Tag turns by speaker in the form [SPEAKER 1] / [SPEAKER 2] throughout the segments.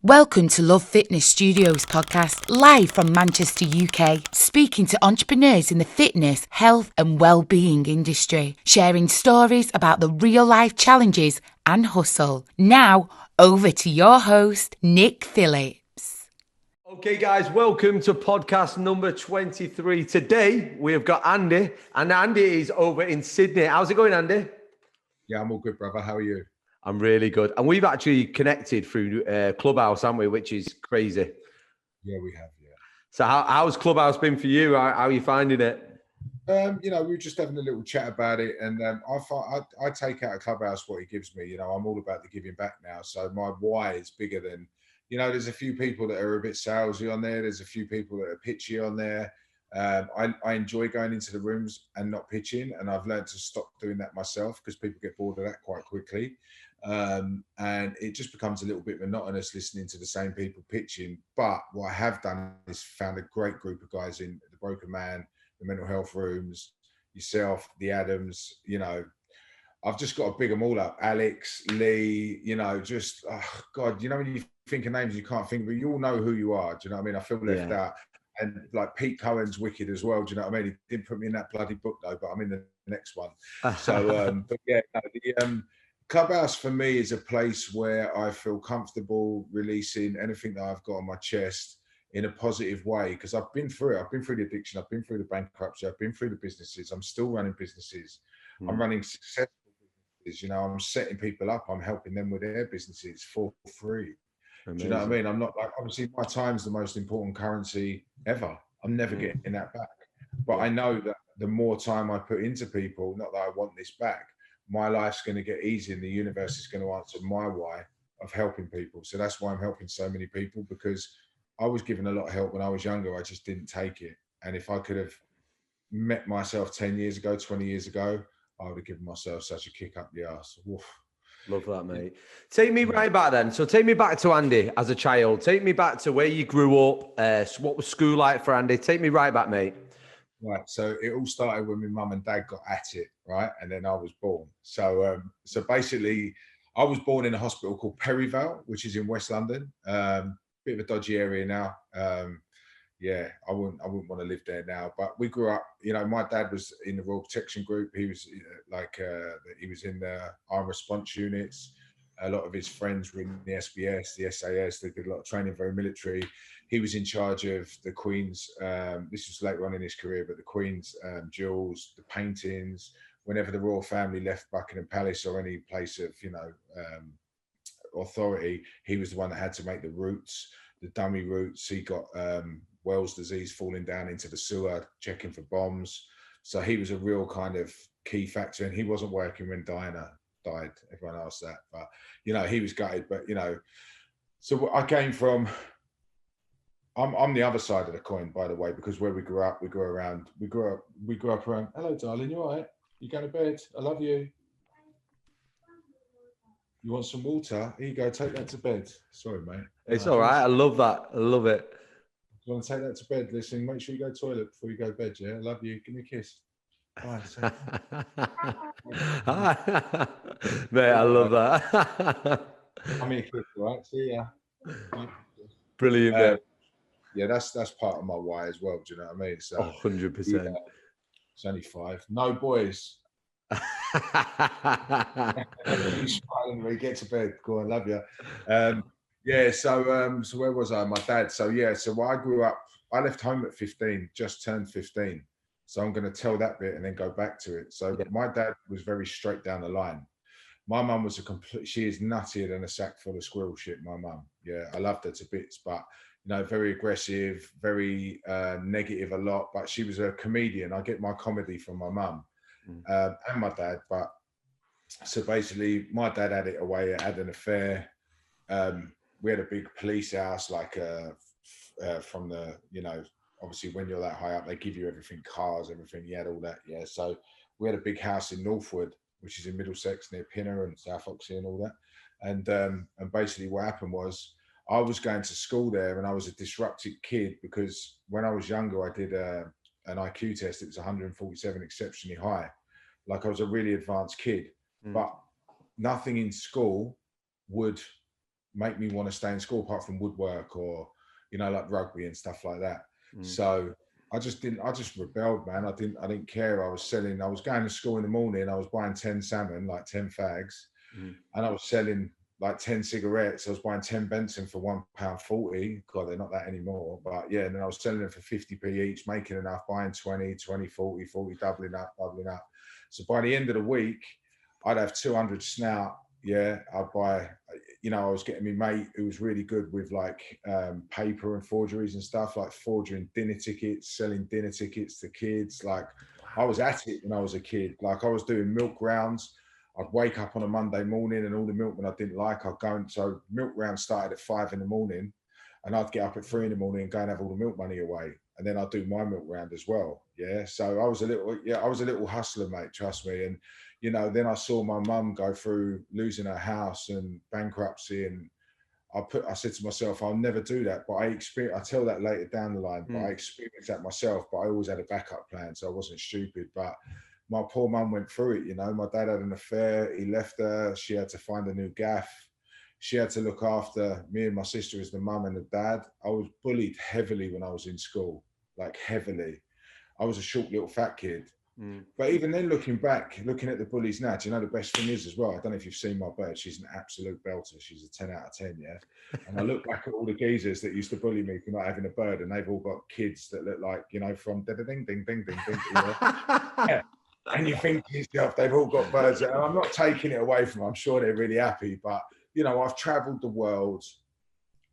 [SPEAKER 1] Welcome to Love Fitness Studios podcast, live from Manchester, UK, speaking to entrepreneurs in the fitness, health and well-being industry, sharing stories about the real-life challenges and hustle. Now, over to your host, Nick Phillips.
[SPEAKER 2] Okay, guys, welcome to podcast number 23. Today, we have got Andy, and Andy is over in Sydney. How's it going, Andy?
[SPEAKER 3] Yeah, I'm all good, brother. How are you?
[SPEAKER 2] I'm really good. And we've actually connected through Clubhouse, haven't we? Which is crazy.
[SPEAKER 3] Yeah, we have, yeah.
[SPEAKER 2] So how's Clubhouse been for you? How are you finding it?
[SPEAKER 3] We were just having a little chat about it, and I take out of Clubhouse what it gives me. I'm all about the giving back now. So my why is bigger than, there's a few people that are a bit salesy on there. There's a few people that are pitchy on there. I enjoy going into the rooms and not pitching, and I've learned to stop doing that myself because people get bored of that quite quickly. And it just becomes a little bit monotonous listening to the same people pitching. But what I have done is found a great group of guys in the Broken Man, the mental health rooms, yourself, the Adams, I've just got to big them all up. Alex, Lee, God, when you think of names you can't think, but you all know who you are. Do you know what I mean? I feel left out. And like Pete Cohen's wicked as well. Do you know what I mean? He didn't put me in that bloody book though, but I'm in the next one. So, but yeah, the Clubhouse for me is a place where I feel comfortable releasing anything that I've got on my chest in a positive way, because I've been through it. I've been through the addiction. I've been through the bankruptcy. I've been through the businesses. I'm still running businesses. I'm running successful businesses. I'm setting people up. I'm helping them with their businesses for free. Amazing. Do you know what I mean? I'm not like, obviously my time's the most important currency ever. I'm never getting that back. But I know that the more time I put into people, not that I want this back, my life's going to get easy and the universe is going to answer my why of helping people. So that's why I'm helping so many people, because I was given a lot of help when I was younger. I just didn't take it. And if I could have met myself 10 years ago, 20 years ago, I would have given myself such a kick up the arse. Woof.
[SPEAKER 2] Love that, mate. Take me right back then. So take me back to Andy as a child. Take me back to where you grew up. What was school like for Andy? Take me right back, mate.
[SPEAKER 3] Right. So it all started when my mum and dad got at it, right? And then I was born. So basically, I was born in a hospital called Perivale, which is in West London. Bit of a dodgy area now. I wouldn't want to live there now. But we grew up, my dad was in the Royal Protection Group. He was he was in the armed response units. A lot of his friends were in the SBS, the SAS. They did a lot of training, very military. He was in charge of the Queen's, this was later on in his career, but the Queen's jewels, the paintings. Whenever the royal family left Buckingham Palace or any place of, authority, he was the one that had to make the routes, the dummy routes. He got Wells disease falling down into the sewer, checking for bombs. So he was a real kind of key factor, and he wasn't working when Diana died. Everyone asked that, but he was gutted. But so I came from. I'm the other side of the coin, by the way, because where we grew up around. Hello, darling, you all right? You going to bed? I love you. You want some water? Here you go. Take that to bed. Sorry, mate.
[SPEAKER 2] It's all right. I love that. I love it.
[SPEAKER 3] You want to take that to bed? Listen, make sure you go to the toilet before you go to bed. Yeah, I love you. Give me a kiss. Bye.
[SPEAKER 2] Mate, I love that.
[SPEAKER 3] I'm here, kiss, right? See ya.
[SPEAKER 2] Brilliant, mate.
[SPEAKER 3] Yeah, that's part of my why as well. Do you know what I mean? So
[SPEAKER 2] 100%.
[SPEAKER 3] It's only 5. No boys. He's smiling when he gets to bed. Go on, love you. So where was I? My dad. So I grew up. I left home at 15, just turned 15. So I'm going to tell that bit and then go back to it. So my dad was very straight down the line. My mum was she is nuttier than a sack full of squirrel shit, my mum. Yeah, I loved her to bits, but very aggressive, very negative a lot. But she was a comedian. I get my comedy from my mum and my dad. But so basically, my dad had it away, had an affair. We had a big police house, like from the, obviously when you're that high up, they give you everything, cars, everything. He had all that. Yeah. So we had a big house in Northwood, which is in Middlesex near Pinner and South Oxley and all that. And basically what happened was I was going to school there and I was a disrupted kid because when I was younger, I did an IQ test. It was 147, exceptionally high. Like I was a really advanced kid, but nothing in school would make me want to stay in school apart from woodwork or, you know, like rugby and stuff like that.
[SPEAKER 2] Mm.
[SPEAKER 3] So I just rebelled, man. I didn't care. I was going to school in the morning. I was buying 10 salmon, like 10 fags, and I was selling like 10 cigarettes. I was buying 10 Benson for £1.40. God, they're not that anymore. But yeah, and then I was selling them for 50p each, making enough, buying 20, 40, doubling up. So by the end of the week, I'd have 200 snout. Yeah, I'd buy, you know, I was getting my mate who was really good with like paper and forgeries and stuff, like forging dinner tickets, selling dinner tickets to kids. Like I was at it when I was a kid. Like I was doing milk rounds. I'd wake up on a Monday morning and all the milkmen I didn't like, I'd go and so milk round started at 5 in the morning and I'd get up at 3 in the morning and go and have all the milk money away. And then I'd do my milk round as well. Yeah. So I was a little hustler, mate, trust me. And, you know, then I saw my mum go through losing her house and bankruptcy. And I said to myself, I'll never do that. But I tell that later down the line, but I experienced that myself, but I always had a backup plan. So I wasn't stupid. But my poor mum went through it, you know. My dad had an affair. He left her. She had to find a new gaff. She had to look after me and my sister as the mum and the dad. I was bullied heavily when I was in school, like heavily. I was a short little fat kid. But even then, looking back, looking at the bullies now, do you know the best thing is as well? I don't know if you've seen my bird. She's an absolute belter. She's a 10 out of 10, yeah? And I look back at all the geezers that used to bully me for not having a bird, and they've all got kids that look like, you know, from ding. Yeah. And you think to yourself, they've all got birds. And I'm not taking it away from them. I'm sure they're really happy. But, you know, I've traveled the world.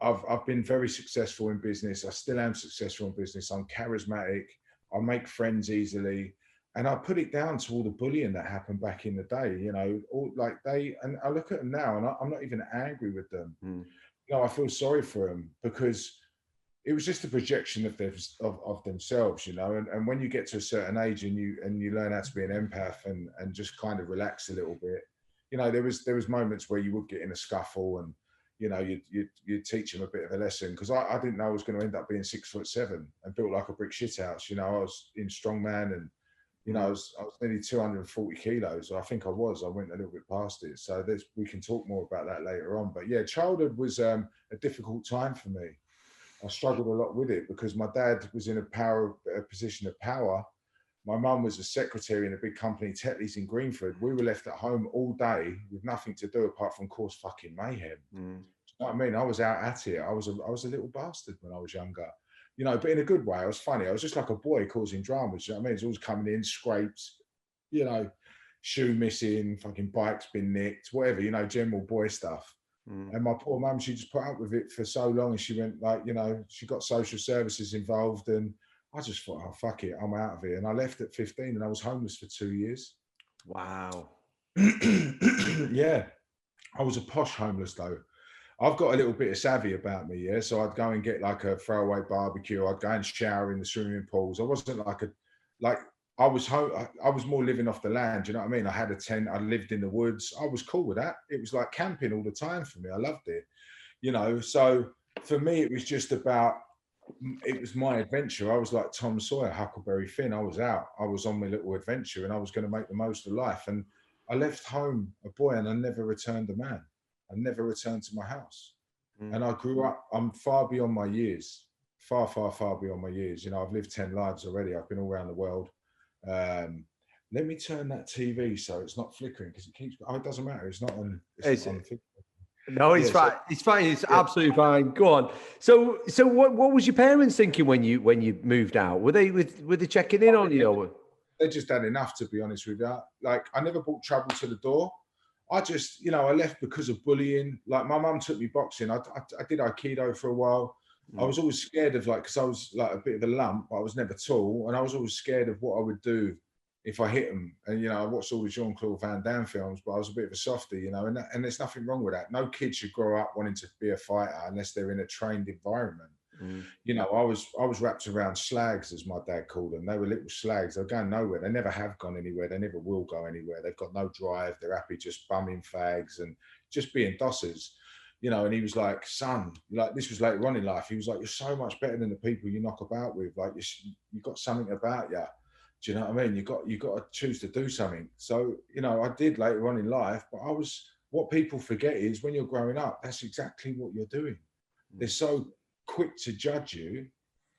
[SPEAKER 3] I've been very successful in business. I still am successful in business. I'm charismatic. I make friends easily. And I put it down to all the bullying that happened back in the day, you know, and I look at them now and I'm not even angry with them. You know, I feel sorry for them because it was just a projection of themselves, you know. And when you get to a certain age and you learn how to be an empath and just kind of relax a little bit, you know, there was moments where you would get in a scuffle and, you know, you'd teach them a bit of a lesson because I didn't know I was going to end up being 6'7" and built like a brick shit house. You know, I was in strongman and, you know, I was nearly 240 kilos. I think I went a little bit past it. So we can talk more about that later on. But yeah, childhood was a difficult time for me. I struggled a lot with it because my dad was in a position of power. My mum was a secretary in a big company, Tetley's in Greenford. We were left at home all day with nothing to do apart from cause fucking mayhem. Do you know what I mean? I was out at it. I was a little bastard when I was younger. You know, but in a good way. I was funny. I was just like a boy causing dramas. You know what I mean? It's always coming in, scrapes, you know, shoe missing, fucking bikes been nicked, whatever, you know, general boy stuff. And my poor mum, she just put up with it for so long. And she went like, you know, she got social services involved. And I just thought, oh, fuck it, I'm out of here. And I left at 15 and I was homeless for 2 years.
[SPEAKER 2] Wow.
[SPEAKER 3] Yeah. I was a posh homeless though. I've got a little bit of savvy about me, yeah. So I'd go and get like a throwaway barbecue. I'd go and shower in the swimming pools. I wasn't I was home. I was more living off the land. You know what I mean? I had a tent. I lived in the woods. I was cool with that. It was like camping all the time for me. I loved it. You know. So for me, it was just about. It was my adventure. I was like Tom Sawyer, Huckleberry Finn. I was out. I was on my little adventure, and I was going to make the most of life. And I left home a boy, and I never returned a man. I never returned to my house. And I grew up, I'm far beyond my years, far beyond my years. You know, I've lived 10 lives already. I've been all around the world. Let me turn that TV so it's not flickering because it keeps, it doesn't matter. It's not on.
[SPEAKER 2] No, it's fine. It's fine. It's absolutely fine. Go on. So what was your parents thinking when you moved out? Were they checking in on you?
[SPEAKER 3] They just had enough, to be honest with you. Like, I never brought trouble to the door. I just, you know, I left because of bullying. Like, my mum took me boxing. I did Aikido for a while. I was always scared of, like, because I was like a bit of a lump, but I was never tall. And I was always scared of what I would do if I hit them. And, you know, I watched all the Jean-Claude Van Damme films, but I was a bit of a softie, you know, and there's nothing wrong with that. No kid should grow up wanting to be a fighter unless they're in a trained environment. You know, I was wrapped around slags, as my dad called them. They were little slags. They're going nowhere. They never have gone anywhere. They never will go anywhere. They've got no drive. They're happy just bumming fags and just being dossers, you know. And he was like, son, like, this was later on in life. He was like, you're so much better than the people you knock about with. Like, you got something about you. Do you know what I mean? You got to choose to do something. So, you know, I did later on in life, but I was what people forget is when you're growing up, that's exactly what you're doing. They're so quick to judge you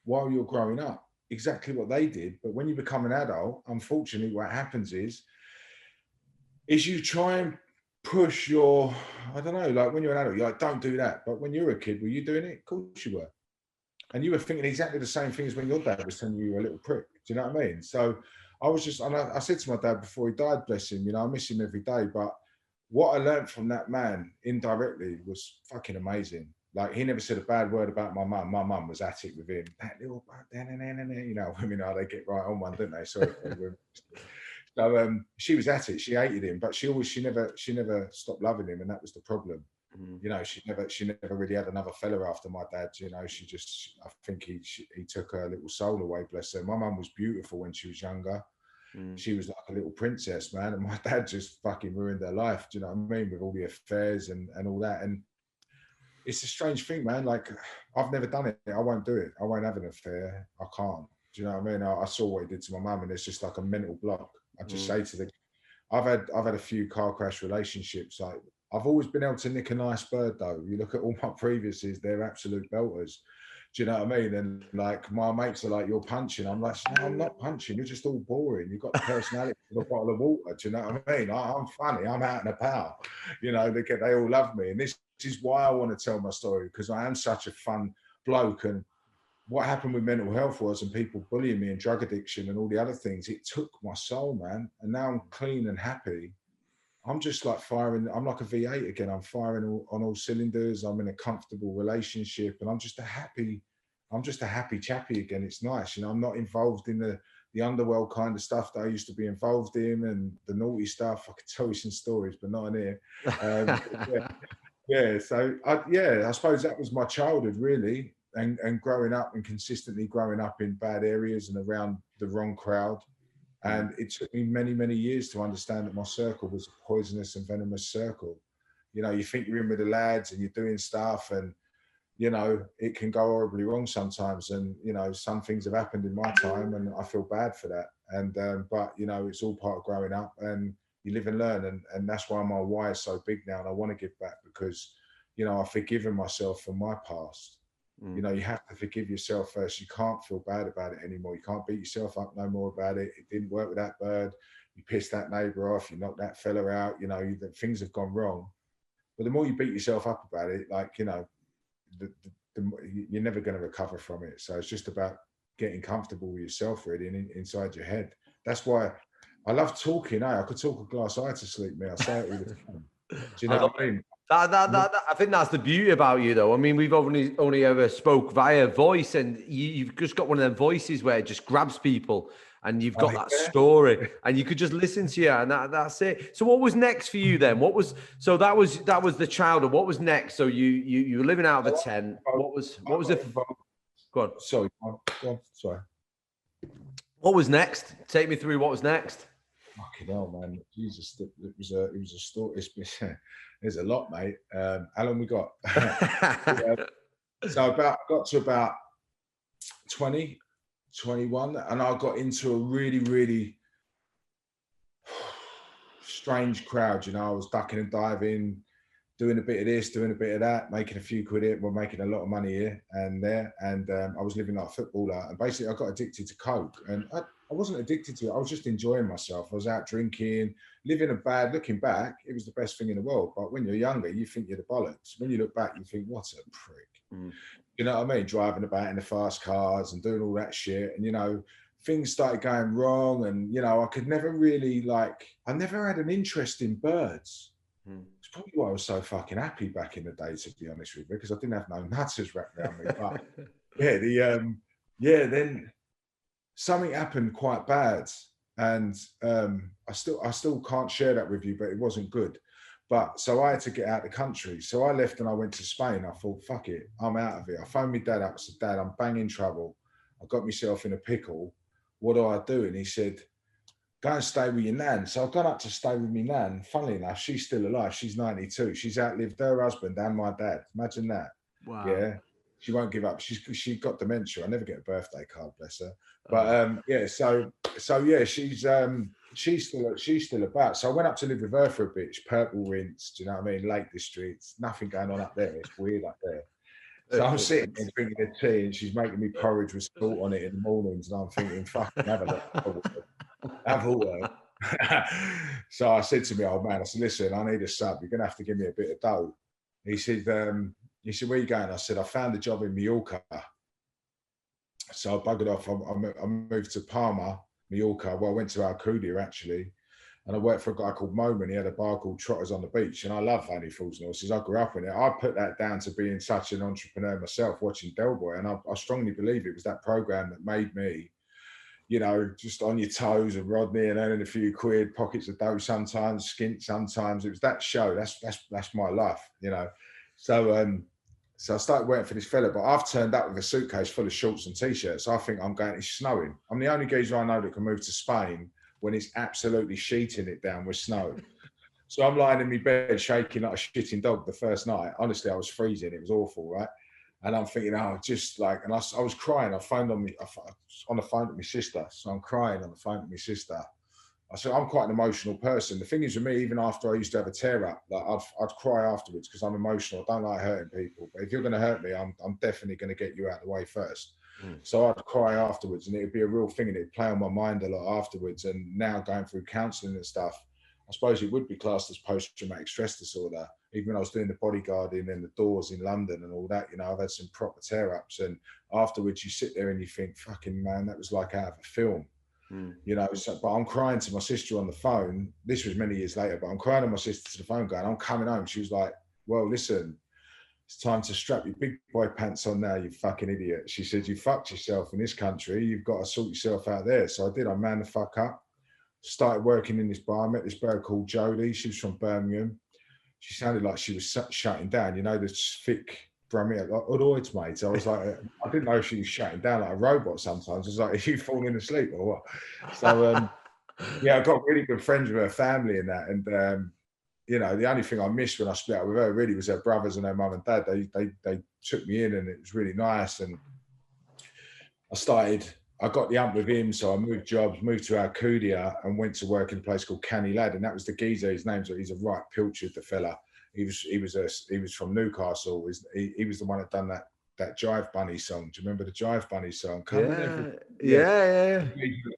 [SPEAKER 3] while you're growing up, exactly what they did. But when you become an adult, unfortunately, what happens is you try and push your, I don't know, like when you're an adult, you're like, don't do that. But when you were a kid, were you doing it? Of course you were. And you were thinking exactly the same thing as when your dad was telling you were a little prick. Do you know what I mean? So I was just, and I said to my dad before he died, bless him, I miss him every day. But what I learned from that man indirectly was fucking amazing. Like, he never said a bad word about my mum. My mum was at it with him. That little, women are, they get right on one, don't they? Sorry for women. So she was at it. She hated him, but she never stopped loving him, and that was the problem. She never really had another fella after my dad. She just, I think he took her little soul away, bless her. My mum was beautiful when she was younger. She was like a little princess, man, and my dad just fucking ruined her life. Do you know what I mean? With all the affairs and all that. And it's a strange thing, man. Like, I've never done it. I won't do it. I won't have an affair. I can't. Do you know what I mean? I saw what he did to my mum, and it's just like a mental block. I just say to I've had a few car crash relationships. Like, I've always been able to nick a nice bird, though. You look at all my previouses; they're absolute belters. Do you know what I mean? And like, my mates are like, "You're punching." I'm like, "No, I'm not punching. You're just all boring. You've got the personality for a bottle of water." Do you know what I mean? I'm funny. I'm out and about. They all love me, and this is why I want to tell my story, because I am such a fun bloke. And what happened with mental health was, and people bullying me and drug addiction and all the other things, it took my soul, man. And now I'm clean and happy. I'm just like firing. I'm like a V8 again. I'm firing on all cylinders. I'm in a comfortable relationship, and I'm just a happy chappy again. It's nice, I'm not involved in the underworld kind of stuff that I used to be involved in, and the naughty stuff. I could tell you some stories, but not in here. Yeah. So I suppose that was my childhood, really, and growing up and consistently growing up in bad areas and around the wrong crowd. And it took me many, many years to understand that my circle was a poisonous and venomous circle. You think you're in with the lads and you're doing stuff, and, it can go horribly wrong sometimes. And, some things have happened in my time, and I feel bad for that. And, but, it's all part of growing up, and you live and learn. And that's why my why is so big now. And I want to give back because, I've forgiven myself for my past. You have to forgive yourself first. You can't feel bad about it anymore. You can't beat yourself up no more about it. It didn't work with that bird. You pissed that neighbour off. You knocked that fella out. Things have gone wrong. But the more you beat yourself up about it, you're never going to recover from it. So it's just about getting comfortable with yourself, really, and inside your head. That's why I love talking. I could talk a glass eye to sleep, me. I say it all the time. Do you know what I mean?
[SPEAKER 2] I think that's the beauty about you, though. I mean, we've only ever spoke via voice, and you've just got one of them voices where it just grabs people, and you've got that story, and you could just listen to you, and that's it. So, what was next for you then? That was the childhood. What was next? So you were living out of a tent. What was it? Go on.
[SPEAKER 3] Sorry. Sorry.
[SPEAKER 2] What was next? Take me through what was next.
[SPEAKER 3] Fucking hell, man! Jesus, it was a story. There's a lot, mate. How long we got? So got to about 20, 21, and I got into a really, really strange crowd. I was ducking and diving, doing a bit of this, doing a bit of that, making a few quid here. We're making a lot of money here and there, and I was living like a footballer. And basically, I got addicted to coke, and I wasn't addicted to it. I was just enjoying myself. I was out drinking, living a bad. Looking back, it was the best thing in the world. But when you're younger, you think you're the bollocks. When you look back, you think, what a prick. You know what I mean? Driving about in the fast cars and doing all that shit. And, things started going wrong. And, I could never really I never had an interest in birds. It's probably why I was so fucking happy back in the day, to be honest with you, because I didn't have no nutters wrapped around me. But then something happened quite bad, and I still can't share that with you, but it wasn't good. But so I had to get out of the country. So I left and I went to Spain. I thought, fuck it, I'm out of it. I phoned my dad up. I said, Dad, I'm banging trouble. I got myself in a pickle. What do I do? And he said, go and stay with your nan. So I've gone up to stay with my nan. Funnily enough, she's still alive. She's 92. She's outlived her husband and my dad. Imagine that.
[SPEAKER 2] Wow.
[SPEAKER 3] Yeah. She won't give up. She got dementia. I never get a birthday card, bless her. But so she's she's still about. So I went up to live with her for a bit. She's Purple Rinse, do you know what I mean? Lake District, nothing going on up there. It's weird up there. So I'm sitting there drinking a tea, and she's making me porridge with salt on it in the mornings, and I'm thinking, fucking have a word. So I said to my old man, I said, listen, I need a sub. You're gonna have to give me a bit of dough. He said, where are you going? I said, I found a job in Mallorca. So I buggered off. I moved to Palma, Mallorca. Well, I went to Alcudia actually, and I worked for a guy called Moman. He had a bar called Trotters on the Beach, and I love Only Fools and Horses. I grew up in it. I put that down to being such an entrepreneur myself, watching Del Boy, and I strongly believe it was that program that made me, you know, just on your toes and Rodney and earning a few quid, pockets of dough sometimes, skint sometimes. It was that show. That's my life, you know. So I started waiting for this fella, but I've turned up with a suitcase full of shorts and t-shirts. I think I'm going, it's snowing. I'm the only geezer I know that can move to Spain when it's absolutely sheeting it down with snow. So I'm lying in my bed shaking like a shitting dog the first night. Honestly, I was freezing. It was awful, right? And I'm thinking, oh, just like, and I was crying. I phoned on the phone to my sister. So I'm crying on the phone to my sister. I said, I'm quite an emotional person. The thing is with me, even after I used to have a tear up, like I'd cry afterwards because I'm emotional. I don't like hurting people. But if you're going to hurt me, I'm definitely going to get you out of the way first. So I'd cry afterwards, and it'd be a real thing, and it'd play on my mind a lot afterwards. And now going through counselling and stuff, I suppose it would be classed as post-traumatic stress disorder. Even when I was doing the bodyguarding and the doors in London and all that, you know, I've had some proper tear-ups. And afterwards you sit there and you think, fucking man, that was like out of a film. You know, so, but I'm crying to my sister on the phone. This was many years later, but I'm crying to my sister to the phone going, I'm coming home. She was like, well, listen, it's time to strap your big boy pants on now, you fucking idiot. She said, you fucked yourself in this country. You've got to sort yourself out there. So I did. I manned the fuck up. Started working in this bar. I met this girl called Jodie. She was from Birmingham. She sounded like she was shutting down. You know, the thick Birmingham, like, all right, mate. I was like, I didn't know if she was shutting down like a robot sometimes. I was like, are you falling asleep or what? So, yeah, I got really good friends with her family and that. And, you know, the only thing I missed when I split up with her really was her brothers and her mum and dad. They took me in, and it was really nice. And I got the ump with him, so I moved jobs, moved to Alcudia, and went to work in a place called Canny Lad, and that was the geezer. His name's he's a right pilchard, the fella. He was from Newcastle. He was the one that done that Jive Bunny song. Do you remember the Jive Bunny song?
[SPEAKER 2] Yeah.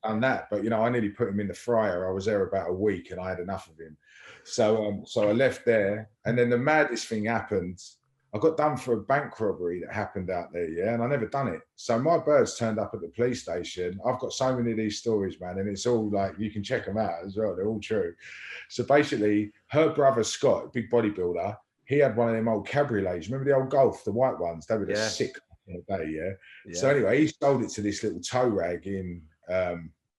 [SPEAKER 3] Done that, but you know, I nearly put him in the fryer. I was there about a week, and I had enough of him. So I left there, and then the maddest thing happened. I got done for a bank robbery that happened out there, yeah, and I never done it. So my birds turned up at the police station. I've got so many of these stories, man, and it's all like, you can check them out as well. They're all true. So basically, her brother Scott, big bodybuilder, he had one of them old cabriolets. Remember the old Golf, the white ones? They were the sick in the day, yeah. So anyway, he sold it to this little tow rag in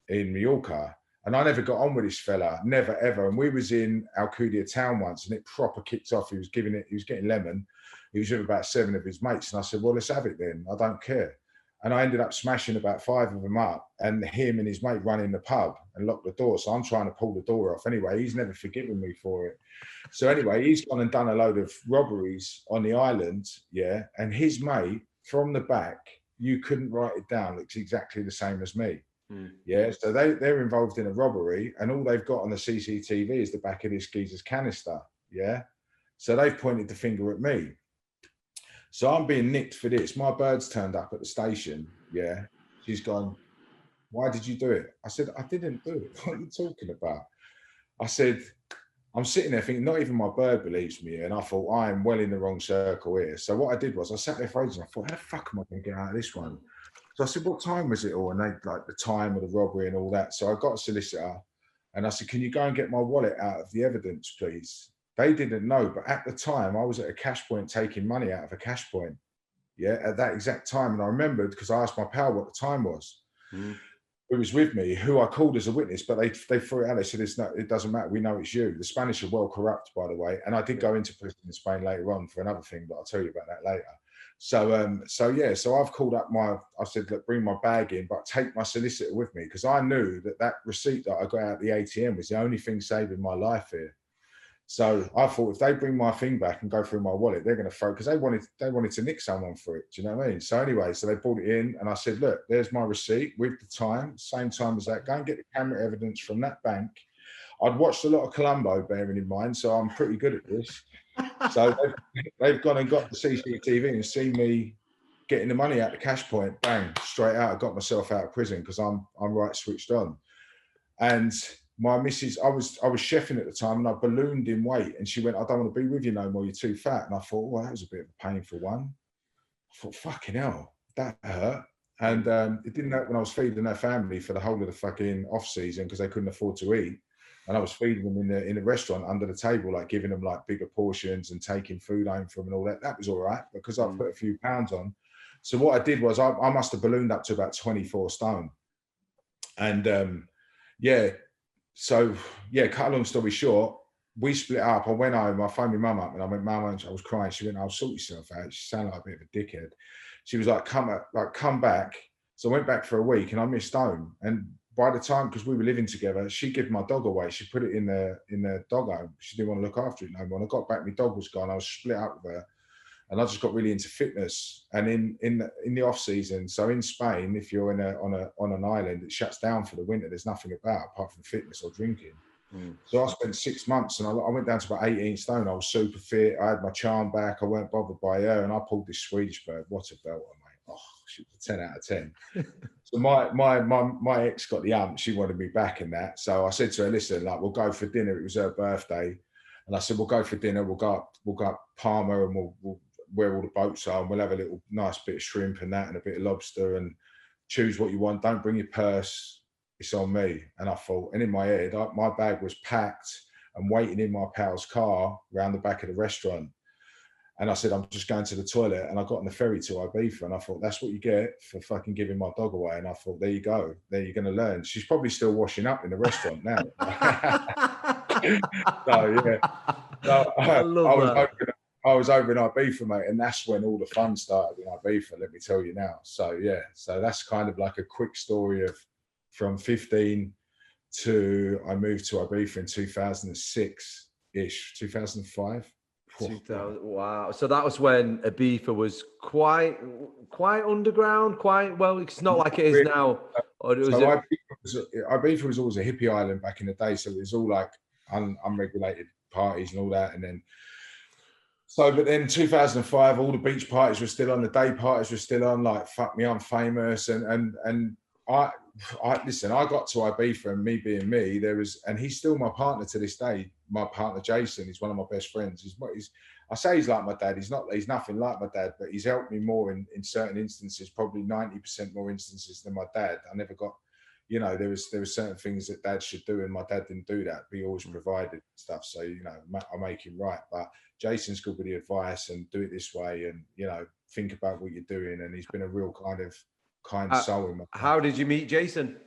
[SPEAKER 3] Mallorca. And I never got on with this fella, never ever. And we was in Alcudia town once, and it proper kicked off. He was getting lemon. He was with about 7 of his mates. And I said, well, let's have it then. I don't care. And I ended up smashing about 5 of them up, and him and his mate run in the pub and locked the door. So I'm trying to pull the door off. Anyway, he's never forgiven me for it. So anyway, he's gone and done a load of robberies on the island. Yeah. And his mate from the back, you couldn't write it down, looks exactly the same as me. Yeah, so they're involved in a robbery, and all they've got on the CCTV is the back of this geezer's canister. Yeah, so they've pointed the finger at me. So I'm being nicked for this. My bird's turned up at the station. Yeah, she's gone, why did you do it? I said, I didn't do it. What are you talking about? I said, I'm sitting there thinking, not even my bird believes me. And I thought, I am well in the wrong circle here. So what I did was I sat there for ages, and I thought, how the fuck am I going to get out of this one? So I said, what time was it all? And they like the time of the robbery and all that. So I got a solicitor, and I said, can you go and get my wallet out of the evidence, please? They didn't know, but at the time I was at a cash point taking money out of a cash point. Yeah, at that exact time. And I remembered because I asked my pal what the time was. Who was with me, who I called as a witness, but they threw it out. They said, it doesn't matter. We know it's you. The Spanish are well corrupt, by the way. And I did go into prison in Spain later on for another thing, but I'll tell you about that later. So I've called up I said, look, bring my bag in, but take my solicitor with me, because I knew that receipt that I got out of the ATM was the only thing saving my life here. So I thought if they bring my thing back and go through my wallet, they're going to throw, because they wanted to nick someone for it. Do you know what I mean? So anyway, so they brought it in and I said, look, there's my receipt with the time, same time as that. Go and get the camera evidence from that bank. I'd watched a lot of Columbo, bearing in mind, so I'm pretty good at this. So they've gone and got the CCTV and seen me getting the money out the cash point, bang, straight out. I got myself out of prison because I'm right switched on. And my missus, I was chefing at the time and I ballooned in weight, and she went, I don't want to be with you no more, you're too fat. And I thought, well, that was a bit of a painful one. I thought, fucking hell, that hurt. And it didn't hurt when I was feeding her family for the whole of the fucking off season because they couldn't afford to eat. And I was feeding them in the restaurant under the table, like giving them like bigger portions and taking food home from them and all that. That was all right because I put a few pounds on. So what I did was I must have ballooned up to about 24 stone. And so cut a long story short, we split up. I went home, I phoned my mum up and I went, Mum, I was crying. She went, I'll sort yourself out. She sounded like a bit of a dickhead. She was like, come back. So I went back for a week and I missed home. And by the time, because we were living together, she gave my dog away. She put it in the dog home. She didn't want to look after it no more. When I got back, my dog was gone. I was split up with her. And I just got really into fitness. And in the off season, so in Spain, if you're on an island, it shuts down for the winter. There's nothing about apart from fitness or drinking. So I spent 6 months and I went down to about 18 stone. I was super fit. I had my charm back. I weren't bothered by her. And I pulled this Swedish bird. What a belter, mate. Oh, she was a 10 out of 10. So my ex got the ump. She wanted me back in that. So I said to her, listen, like, we'll go for dinner. It was her birthday. And I said, we'll go for dinner. We'll go up Palma and we'll where all the boats are, and we'll have a little nice bit of shrimp and that and a bit of lobster, and choose what you want. Don't bring your purse. It's on me. And I thought, and in my head, my bag was packed and waiting in my pal's car around the back of the restaurant. And I said, I'm just going to the toilet. And I got on the ferry to Ibiza. And I thought, that's what you get for fucking giving my dog away. And I thought, there you go. There you're going to learn. She's probably still washing up in the restaurant now. So, yeah. So, I was over in Ibiza, mate. And that's when all the fun started in Ibiza, let me tell you now. So, yeah. So that's kind of like a quick story of from 15 to I moved to Ibiza in 2006-ish, 2005.
[SPEAKER 2] 2000, wow. So that was when Ibiza was quite underground, well, it's not like it is now. Or it was
[SPEAKER 3] Ibiza was always a hippie island back in the day, so it was all like unregulated parties and all that. And then but then 2005, all the beach parties were still on, the day parties were still on, like fuck me, I'm famous. And I listen, I got to Ibiza, and me being me, and he's still my partner to this day. My partner Jason, he's one of my best friends. I say he's like my dad. He's nothing like my dad, but he's helped me more in certain instances, probably 90% more instances than my dad. I never got, there was certain things that dad should do, and my dad didn't do that, but he always provided stuff. So, I make him right. But Jason's good with the advice and do it this way, and, think about what you're doing. And he's been a real kind soul in my life.
[SPEAKER 2] How did you meet Jason?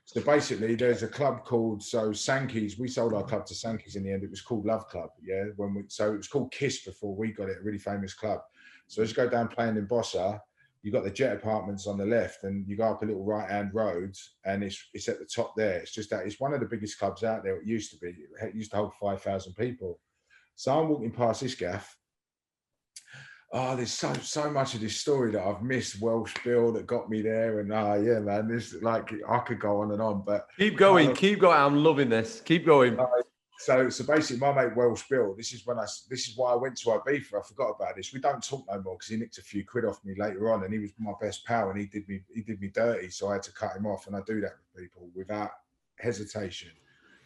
[SPEAKER 3] So basically, there's a club called Sankey's. We sold our club to Sankey's in the end. It was called Love Club, yeah. So it was called Kiss before we got it. A really famous club. So as you go down playing in Bossa, you got the Jet Apartments on the left, and you go up a little right-hand road, and it's at the top there. It's just that it's one of the biggest clubs out there. It used to be. It used to hold 5,000 people. So I'm walking past this gaff. Oh, there's so much of this story that I've missed. Welsh Bill that got me there, and yeah, man, this like I could go on and on, but
[SPEAKER 2] keep going. I'm loving this. Keep going.
[SPEAKER 3] So basically, my mate Welsh Bill. This is why I went to Ibiza. I forgot about this. We don't talk no more because he nicked a few quid off me later on, and he was my best pal, and he did me dirty, so I had to cut him off, and I do that with people without hesitation.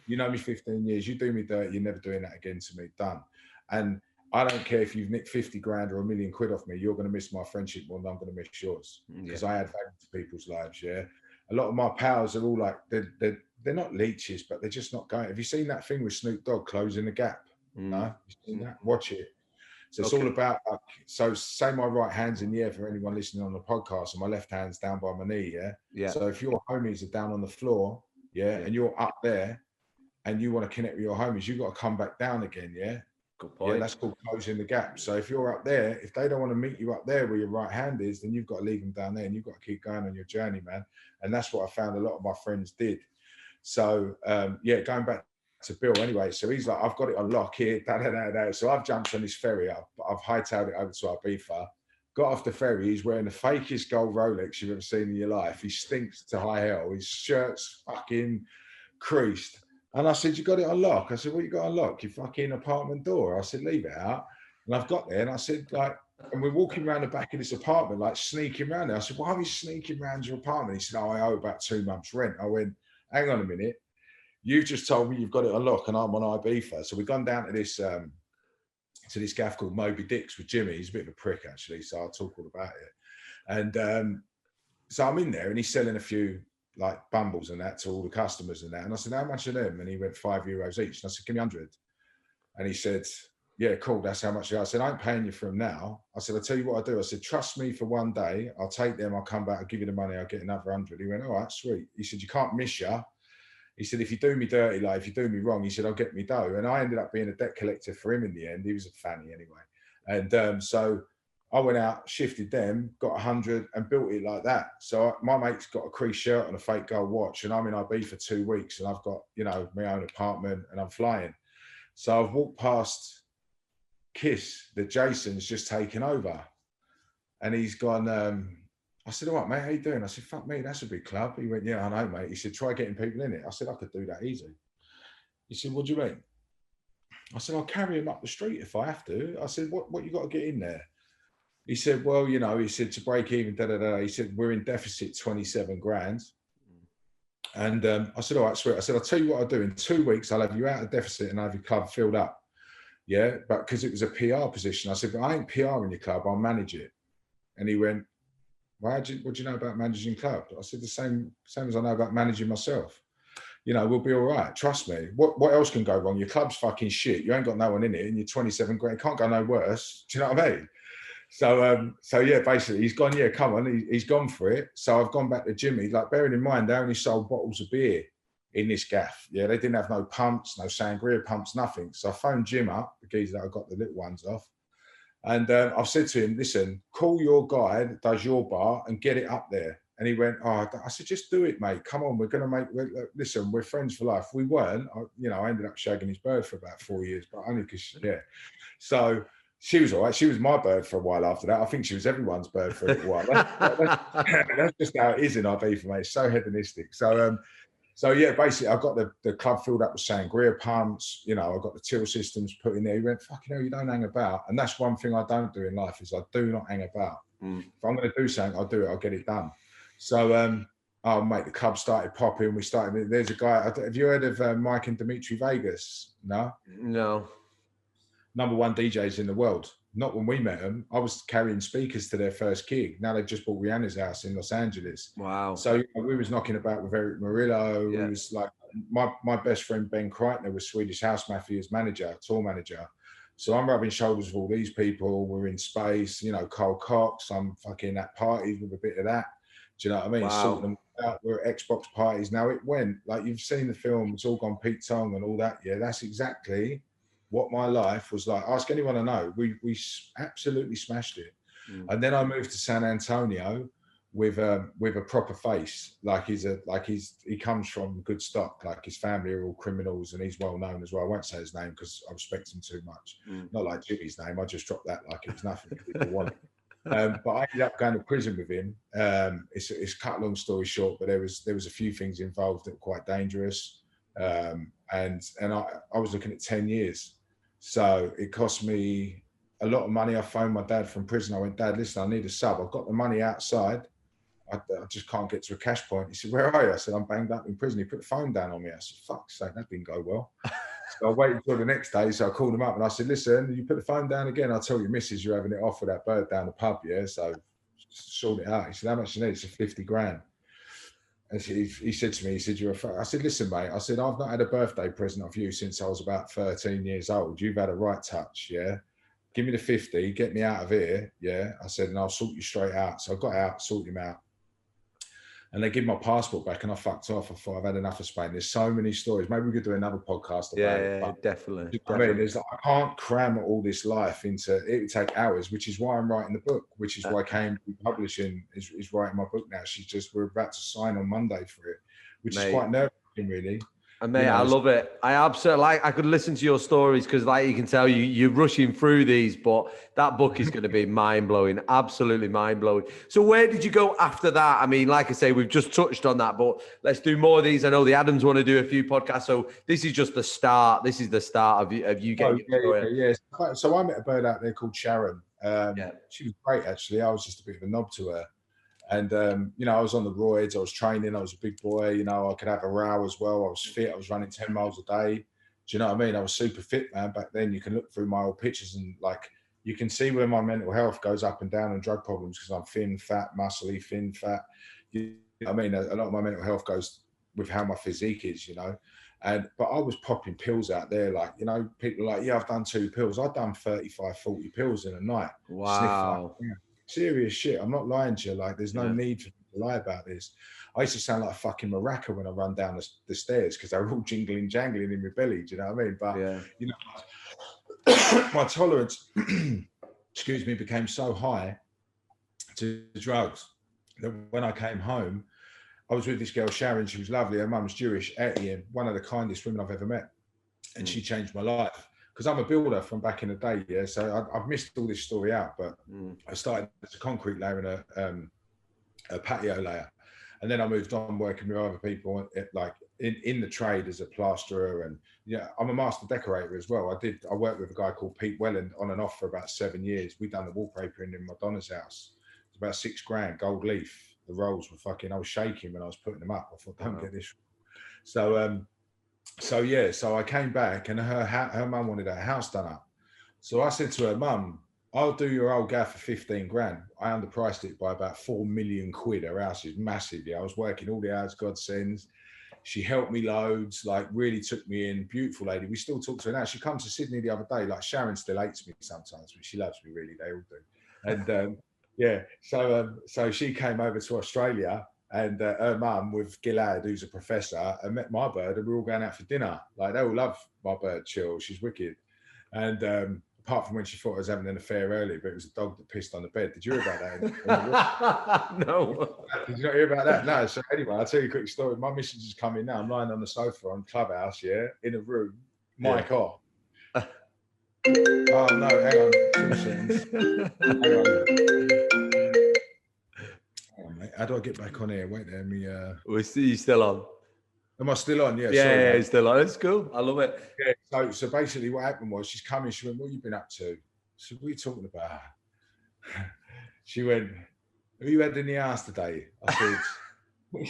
[SPEAKER 3] You know me 15 years. You do me dirty, you're never doing that again to me. Done. And I don't care if you've nicked 50 grand or $1 million off me, you're going to miss my friendship more than I'm going to miss yours, because I add value to people's lives. Yeah. A lot of my pals are all like, they're not leeches, but they're just not going. Have you seen that thing with Snoop Dogg closing the gap? No? You've seen that? Watch it. So it's all about, so say my right hand's in the air for anyone listening on the podcast, and my left hand's down by my knee. Yeah. Yeah. So if your homies are down on the floor, and you're up there and you want to connect with your homies, you've got to come back down again. Yeah.
[SPEAKER 2] Good point.
[SPEAKER 3] Yeah, that's called closing the gap. So if you're up there, if they don't want to meet you up there where your right hand is, then you've got to leave them down there, and you've got to keep going on your journey, man. And that's what I found a lot of my friends did. So going back to Bill anyway. So he's like, I've got it on lock here. So I've jumped on this ferry up. I've hightailed it over to Ibiza. Got off the ferry. He's wearing the fakest gold Rolex you've ever seen in your life. He stinks to high hell. His shirt's fucking creased. And I said, you got it on lock? I said, what you got on lock? Your fucking apartment door. I said, leave it out. And I've got there and I said, like, and we're walking around the back of this apartment, like sneaking around there. I said, why are we sneaking around your apartment? He said, oh, I owe about 2 months rent. I went, hang on a minute. You've just told me you've got it on lock and I'm on Ibiza. So we've gone down to this gaff called Moby Dick's with Jimmy. He's a bit of a prick, actually. So I'll talk all about it. And so I'm in there and he's selling a few like bumbles and that to all the customers and that. And I said, how much are them? And he went €5 each. And I said, give me 100. And he said, yeah, cool. That's how much. I said, I ain't paying you for them now. I said, I'll tell you what I do. I said, trust me for one day. I'll take them. I'll come back. I'll give you the money. I'll get another 100. He went, all right, sweet. He said, you can't miss ya. He said, if you do me dirty, like if you do me wrong, he said, I'll get me dough. And I ended up being a debt collector for him in the end. He was a fanny anyway. And so I went out, shifted them, got 100 and built it like that. So my mate's got a creased shirt and a fake gold watch and I'm in IB for 2 weeks and I've got, you know, my own apartment and I'm flying. So I've walked past Kiss that Jason's just taken over and he's gone, I said, all right, mate, how you doing? I said, fuck me, that's a big club. He went, yeah, I know, mate. He said, try getting people in it. I said, I could do that easy. He said, what do you mean? I said, I'll carry him up the street if I have to. I said, what you got to get in there? He said, well, you know, he said, to break even, He said, we're in deficit 27 grand. And I said, all right, sweet. I said, I'll tell you what I'll do. In 2 weeks, I'll have you out of deficit and have your club filled up. Yeah, but because it was a PR position. I said, but I ain't PR in your club, I'll manage it. And he went, what do you know about managing club? I said, the same as I know about managing myself. You know, we'll be all right. Trust me. What else can go wrong? Your club's fucking shit. You ain't got no one in it and you're 27 grand. It can't go no worse. Do you know what I mean? So yeah, basically he's gone, yeah, come on. He's gone for it. So I've gone back to Jimmy, like bearing in mind, they only sold bottles of beer in this gaff. Yeah, they didn't have no pumps, no sangria pumps, nothing. So I phoned Jim up, the geezer that I got the little ones off. And I've said to him, listen, call your guy that does your bar and get it up there. And he went, oh, I said, just do it, mate. Come on, we're going to listen, we're friends for life. We weren't, I ended up shagging his bird for about 4 years, but only because, yeah. So she was all right. She was my bird for a while after that. I think she was everyone's bird for a little while. That's just how it is in Ibiza, mate. It's so hedonistic. So yeah, basically, I got the club filled up with sangria pumps. You know, I got the till systems put in there. He went, fucking hell, you don't hang about. And that's one thing I don't do in life is I do not hang about. If I'm going to do something, I'll do it. I'll get it done. So, oh, mate, the club started popping. There's a guy. Have you heard of Mike and Dimitri Vegas? No?
[SPEAKER 2] No.
[SPEAKER 3] #1 DJs in the world. Not when we met them. I was carrying speakers to their first gig. Now they've just bought Rihanna's house in Los Angeles.
[SPEAKER 2] Wow.
[SPEAKER 3] So we was knocking about with Eric Murillo.
[SPEAKER 2] Yeah.
[SPEAKER 3] We was like, my best friend Ben Kreitner was Swedish House Mafia's tour manager. So I'm rubbing shoulders with all these people. We're in space, you know, Cole Cox. I'm fucking at parties with a bit of that. Do you know what I mean?
[SPEAKER 2] Wow.
[SPEAKER 3] Sorting them out. We're at Xbox parties. Now it went, like you've seen the film, it's all gone Pete Tong and all that. Yeah, that's exactly what my life was like. Ask anyone I know. We absolutely smashed it. And then I moved to San Antonio with a proper face. He comes from good stock. Like his family are all criminals and he's well known as well. I won't say his name because I respect him too much. Not like Jimmy's name. I just dropped that like it was nothing. People want it. But I ended up going to prison with him. It's cut long story short, but there was a few things involved that were quite dangerous. And I was looking at 10 years. So it cost me a lot of money. I phoned my dad from prison. I went, Dad, listen, I need a sub. I've got the money outside. I just can't get to a cash point. He said, where are you? I said, I'm banged up in prison. He put the phone down on me. I said, fuck's sake, that didn't go well. So I waited until the next day. So I called him up and I said, listen, you put the phone down again. I'll tell your missus you're having it off with that bird down the pub. Yeah. So sort it out. He said, how much you need? It's 50 grand. And he said to me, he said, I said, listen, mate, I said, I've not had a birthday present of you since I was about 13 years old. You've had a right touch, yeah? Give me the 50, get me out of here, yeah? I said, and I'll sort you straight out. So I got out, sorted him out. And they give my passport back and I fucked off. I thought I've had enough of Spain. There's so many stories. Maybe we could do another podcast about it.
[SPEAKER 2] Yeah, definitely.
[SPEAKER 3] I mean, I can't cram all this life into it. Would take hours, which is why I'm writing the book, which is why Cambridge Publishing is writing my book now. We're about to sign on Monday for it, which is quite nerve-wracking, really.
[SPEAKER 2] And mate, I love it. I absolutely I could listen to your stories because, like you can tell, you're rushing through these, but that book is going to be mind blowing, absolutely mind blowing. So, where did you go after that? I mean, like I say, we've just touched on that, but let's do more of these. I know the Adams want to do a few podcasts, so this is just the start. This is the start of you getting your story.
[SPEAKER 3] Yeah. So I met a bird out there called Sharon. She was great, actually. I was just a bit of a knob to her. And, I was on the roids, I was training, I was a big boy, I could have a row as well. I was fit, I was running 10 miles a day. Do you know what I mean? I was super fit, man, back then. You can look through my old pictures and you can see where my mental health goes up and down and drug problems because I'm thin, fat, muscly, thin, fat. You know what I mean? A lot of my mental health goes with how my physique is, but I was popping pills out there. People are like, yeah, I've done 2 pills. I've done 35, 40 pills in a night.
[SPEAKER 2] Wow.
[SPEAKER 3] Serious shit. I'm not lying to you. There's no need for me to lie about this. I used to sound like a fucking maraca when I run down the stairs because they were all jingling, jangling in my belly. Do you know what I mean? But my tolerance, excuse me, became so high to drugs that when I came home, I was with this girl Sharon. She was lovely. Her mum's Jewish. One of the kindest women I've ever met, and she changed my life. Because I'm a builder from back in the day, yeah. So I've missed all this story out, but I started as a concrete layer and a patio layer, and then I moved on working with other people, in the trade as a plasterer, and I'm a master decorator as well. I worked with a guy called Pete Welland on and off for about 7 years. We done the wallpapering in Madonna's house. It's about $6,000, gold leaf. The rolls were fucking. I was shaking when I was putting them up. I thought, don't get this. So I came back and her mum wanted her house done up. So I said to her, Mum, I'll do your old gaff for 15 grand. I underpriced it by about 4 million quid. Her house is massive. Yeah, I was working all the hours God sends. She helped me loads, really took me in. Beautiful lady. We still talk to her now. She comes to Sydney the other day. Sharon still hates me sometimes, but she loves me really. They all do. And so she came over to Australia. And her mum with Gilad, who's a professor, and met my bird, and we were all going out for dinner. They all love my bird, Chill. She's wicked. And apart from when she thought I was having an affair earlier, but it was a dog that pissed on the bed. Did you hear about that?
[SPEAKER 2] No.
[SPEAKER 3] Did you not hear about that? No. So anyway, I'll tell you a quick story. My missus is coming now. I'm lying on the sofa on Clubhouse, in a room, mic off. Oh, no, hang on. 2 seconds. Hang on. Mate. How do I get back on here? Wait there,
[SPEAKER 2] We're still on.
[SPEAKER 3] Am I still on? Yeah.
[SPEAKER 2] Yeah, it's still on. It's cool. I love it.
[SPEAKER 3] Yeah. So basically, what happened was she's coming. She went, "What have you been up to?" So what are you talking about? She went, "Have you had in the house today?" I said, "What are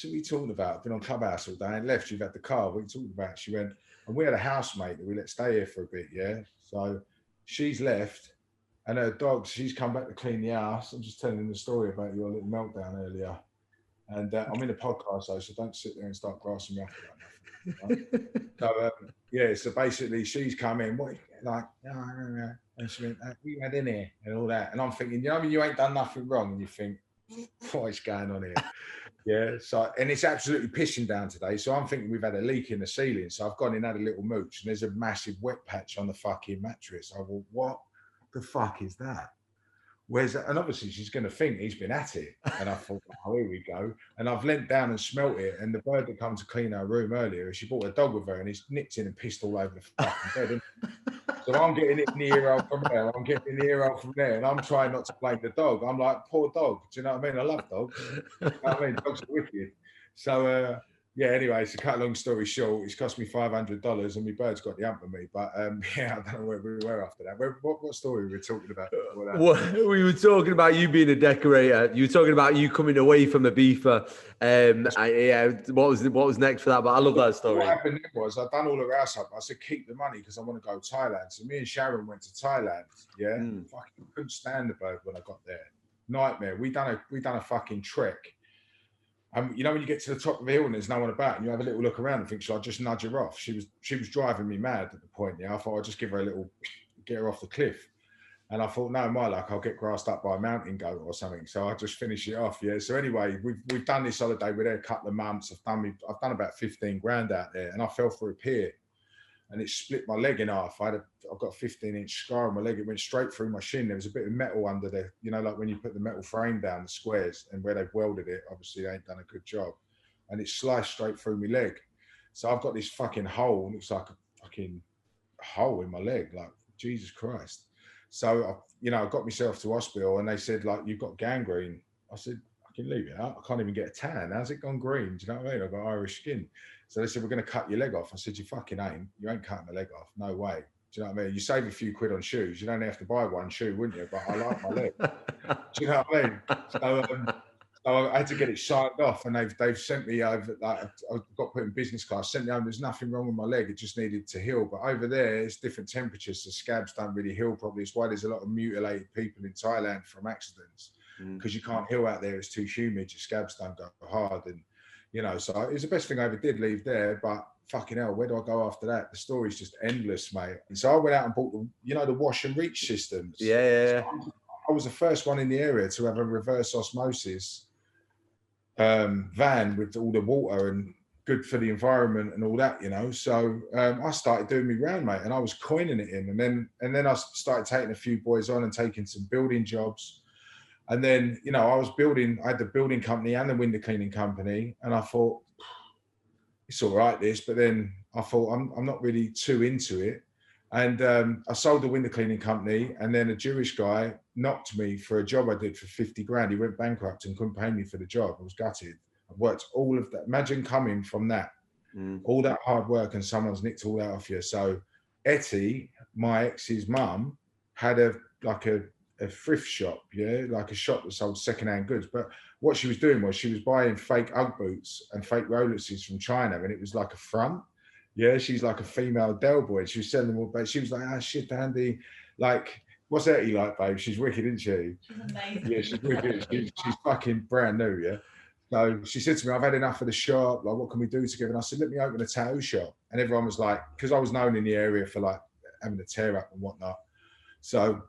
[SPEAKER 3] you talking about? I've been on Clubhouse all day and left. You've had the car. What are you talking about?" She went, "And we had a housemate that we let stay here for a bit. Yeah. So she's left." And her dog, she's come back to clean the house. I'm just telling them the story about your little meltdown earlier. And I'm in a podcast, though, so don't sit there and start grassing me up about nothing. Right? So basically, she's come in, and she went, "We had in here," and all that. And I'm thinking, you ain't done nothing wrong. And you think, what is going on here? Yeah. So, and it's absolutely pissing down today. So I'm thinking we've had a leak in the ceiling. So I've gone and had a little mooch, and there's a massive wet patch on the fucking mattress. I go, what the fuck is that? Where's that? And obviously she's going to think he's been at it. And I thought, oh, here we go. And I've leant down and smelt it. And the bird that come to clean her room earlier, she brought a dog with her and he's nipped in and pissed all over the fucking bed. So I'm getting it in the ear hole from there. I'm getting in the ear hole from there. And I'm trying not to blame the dog. I'm like, poor dog. Do you know what I mean? I love dogs. You know what I mean? Dogs are wicked. So, anyway, to cut a long story short, it's cost me $500 and my bird's got the hump of me. But I don't know where we were after that. What story were we talking about?
[SPEAKER 2] We were talking about you being a decorator. You were talking about you coming away from a beefer. What was next for that? But I love that story.
[SPEAKER 3] What happened was I'd done all the house up. I said, keep the money because I want to go to Thailand. So me and Sharon went to Thailand. Yeah. Fucking couldn't stand the bird when I got there. Nightmare. We done a fucking trek. When you get to the top of the hill and there's no one about and you have a little look around and think, should I just nudge her off? She was driving me mad at the point. Yeah, I thought I'd just give her a little, get her off the cliff. And I thought, no, my luck, I'll get grassed up by a mountain goat or something. So I just finish it off. Yeah. So anyway, we've done this holiday. We're there a couple of months. I've done about 15 grand out there, and I fell through a pier, and it split my leg in half. I've got a 15-inch scar on my leg. It went straight through my shin. There was a bit of metal under there, like when you put the metal frame down, the squares, and where they've welded it, obviously they ain't done a good job. And it sliced straight through my leg. So I've got this fucking hole, looks like a fucking hole in my leg, like Jesus Christ. So I got myself to hospital and they said, like, you've got gangrene. I said, I can leave it out. I can't even get a tan. How's it gone green? Do you know what I mean? I've got Irish skin. So they said, we're going to cut your leg off. I said, you fucking ain't. You ain't cutting the leg off. No way. Do you know what I mean? You save a few quid on shoes. You'd only have to buy one shoe, wouldn't you? But I like my leg. Do you know what I mean? So I had to get it signed off, and they've sent me over. Like, I got put in business class. Sent me home. There's nothing wrong with my leg. It just needed to heal. But over there, it's different temperatures. The scabs don't really heal properly. It's why there's a lot of mutilated people in Thailand from accidents, because you can't heal out there. It's too humid. Your scabs don't go hard, and So it was the best thing I ever did, leave there. But fucking hell, where do I go after that? The story's just endless, mate. And so I went out and bought the wash and reach systems.
[SPEAKER 2] Yeah.
[SPEAKER 3] So I was the first one in the area to have a reverse osmosis van with all the water and good for the environment and all that, So I started doing me round, mate, and I was coining it in, and then I started taking a few boys on and taking some building jobs, and then I had the building company and the window cleaning company, and I thought it's all right, this, but then I thought I'm not really too into it. And I sold the window cleaning company, and then a Jewish guy knocked me for a job I did for 50 grand. He went bankrupt and couldn't pay me for the job. I was gutted. I've worked all of that. Imagine coming from that, all that hard work, and someone's nicked all that off you. So Etty, my ex's mum, had a thrift shop, like a shop that sold secondhand goods. But what she was doing was she was buying fake Ugg boots and fake Rolexes from China, and it was like a front. Yeah, she's like a female Del Boy. She was selling them all, but she was like, shit, Dandy. Like, what's Etty like, babe? She's wicked, isn't she?
[SPEAKER 4] She's amazing.
[SPEAKER 3] Yeah, she's wicked. She's fucking brand new, yeah? So she said to me, I've had enough of the shop. Like, what can we do together? And I said, let me open a tattoo shop. And everyone was like, because I was known in the area for like having a tear up and whatnot. So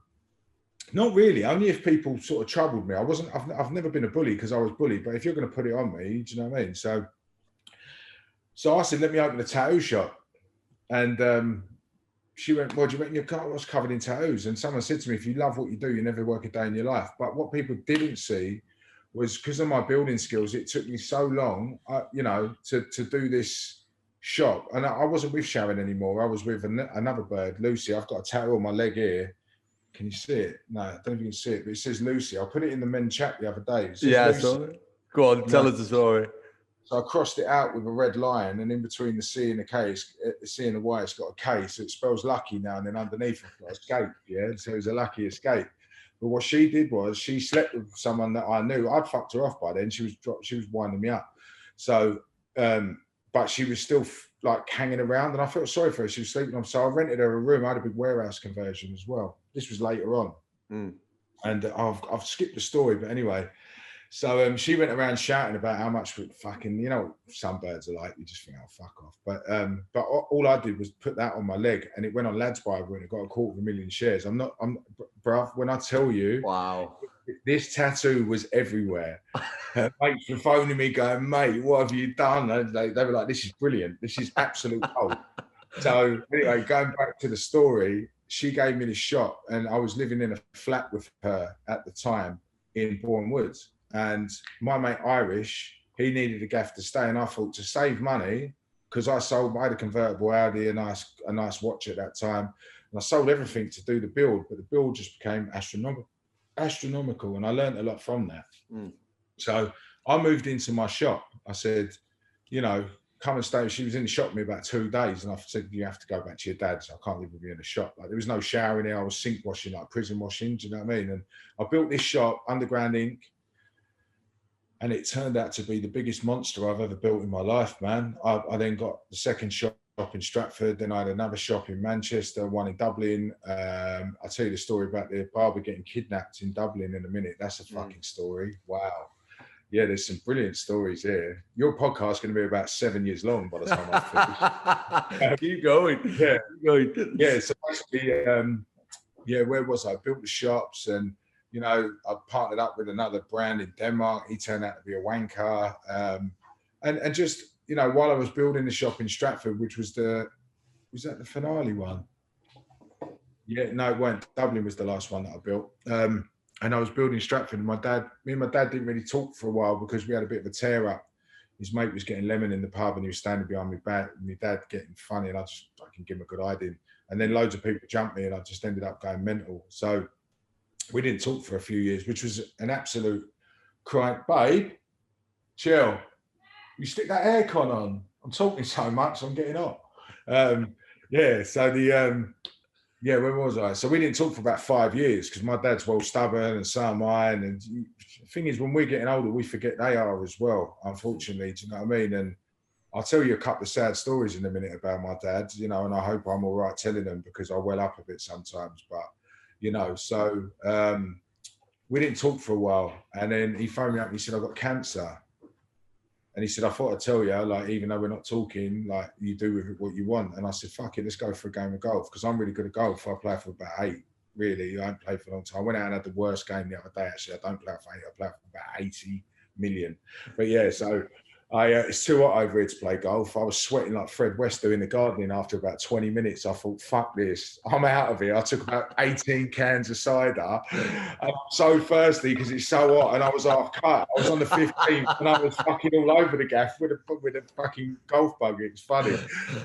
[SPEAKER 3] not really, only if people sort of troubled me. I've never been a bully because I was bullied, but if you're going to put it on me, do you know what I mean? So I said, let me open a tattoo shop. And she went, well, do you reckon your car was covered in tattoos? And someone said to me, if you love what you do, you never work a day in your life. But what people didn't see was, because of my building skills, it took me so long, to do this shop. And I wasn't with Sharon anymore. I was with another bird, Lucy. I've got a tattoo on my leg here. Can you see it? No, I don't know if you can see it, but it says Lucy. I put it in the men chat the other day.
[SPEAKER 2] Yeah, so go on, tell us the story.
[SPEAKER 3] So I crossed it out with a red line, and in between the C and the K, the C and the Y, it's got a K, so it spells lucky now. And then underneath it's got escape, so it was a lucky escape. But what she did was she slept with someone that I knew. I'd fucked her off by then. She was winding me up. So, but she was still like hanging around, and I felt sorry for her. She was sleeping on. So I rented her a room. I had a big warehouse conversion as well. This was later on, and I've skipped the story, but anyway. So she went around shouting about how much fucking, some birds are like, you just think, oh, fuck off. But all I did was put that on my leg, and it went on Lads Bible, and it got 250,000 shares. Bruv, when I tell you,
[SPEAKER 2] wow,
[SPEAKER 3] this tattoo was everywhere. Mates were phoning me going, mate, what have you done? And they were like, this is brilliant. This is absolute gold. So anyway, going back to the story, she gave me the shop, and I was living in a flat with her at the time in Bourne Woods. And my mate Irish, he needed a gaff to stay, and I thought, to save money, because I had a convertible Audi, a nice watch at that time, and I sold everything to do the build, but the build just became astronomical, and I learned a lot from that. So I moved into my shop. I said, come and stay. She was in the shop with me about 2 days, and I said, you have to go back to your dad's. I can't live with you in the shop. Like, there was no shower in there. I was sink washing, like prison washing. Do you know what I mean? And I built this shop, Underground Inc., and it turned out to be the biggest monster I've ever built in my life, man. I then got the second shop in Stratford. Then I had another shop in Manchester, one in Dublin. I'll tell you the story about the barber getting kidnapped in Dublin in a minute. That's a fucking story. Wow. Yeah, there's some brilliant stories here. Your podcast is going to be about 7 years long by the time I finish.
[SPEAKER 2] Keep going.
[SPEAKER 3] Yeah.
[SPEAKER 2] Keep going.
[SPEAKER 3] Yeah, so basically, where was I? Built the shops, and I partnered up with another brand in Denmark. He turned out to be a wanker. And just, while I was building the shop in Stratford, which was that the finale one? Yeah, no, it weren't. Dublin was the last one that I built. And I was building Stratford, and me and my dad didn't really talk for a while because we had a bit of a tear up. his mate was getting lemon in the pub and he was standing behind my dad getting funny, and I just fucking give him a good hiding. And then loads of people jumped me and I just ended up going mental. So we didn't talk for a few years, which was an absolute cry. Babe, chill. You stick that aircon on. I'm talking so much, I'm getting hot. Yeah, so yeah, where was I? So we didn't talk for about 5 years because my dad's well stubborn and so am I. And the thing is, when we're getting older, we forget they are as well, unfortunately. Do you know what I mean? And I'll tell you a couple of sad stories in a minute about my dad, you know, and I hope I'm all right telling them because I well up a bit sometimes. But, you know, so we didn't talk for a while. And then he phoned me up and he said, I've got cancer. And he said, I thought I'd tell you, like, even though we're not talking, like, you do with it what you want. And I said, fuck it, let's go for a game of golf. Because I'm really good at golf. I play for about 8, really. I haven't played for a long time. I went out and had the worst game the other day, actually. I don't play for 8, I play for about 80 million. But yeah, so it's too hot over here to play golf. I was sweating like Fred West doing the gardening after about 20 minutes. I thought, fuck this, I'm out of here. I took about 18 cans of cider. And I'm so thirsty because it's so hot. And I was like, cut. I was on the 15th and I was fucking all over the gaff with a fucking golf buggy. It's funny.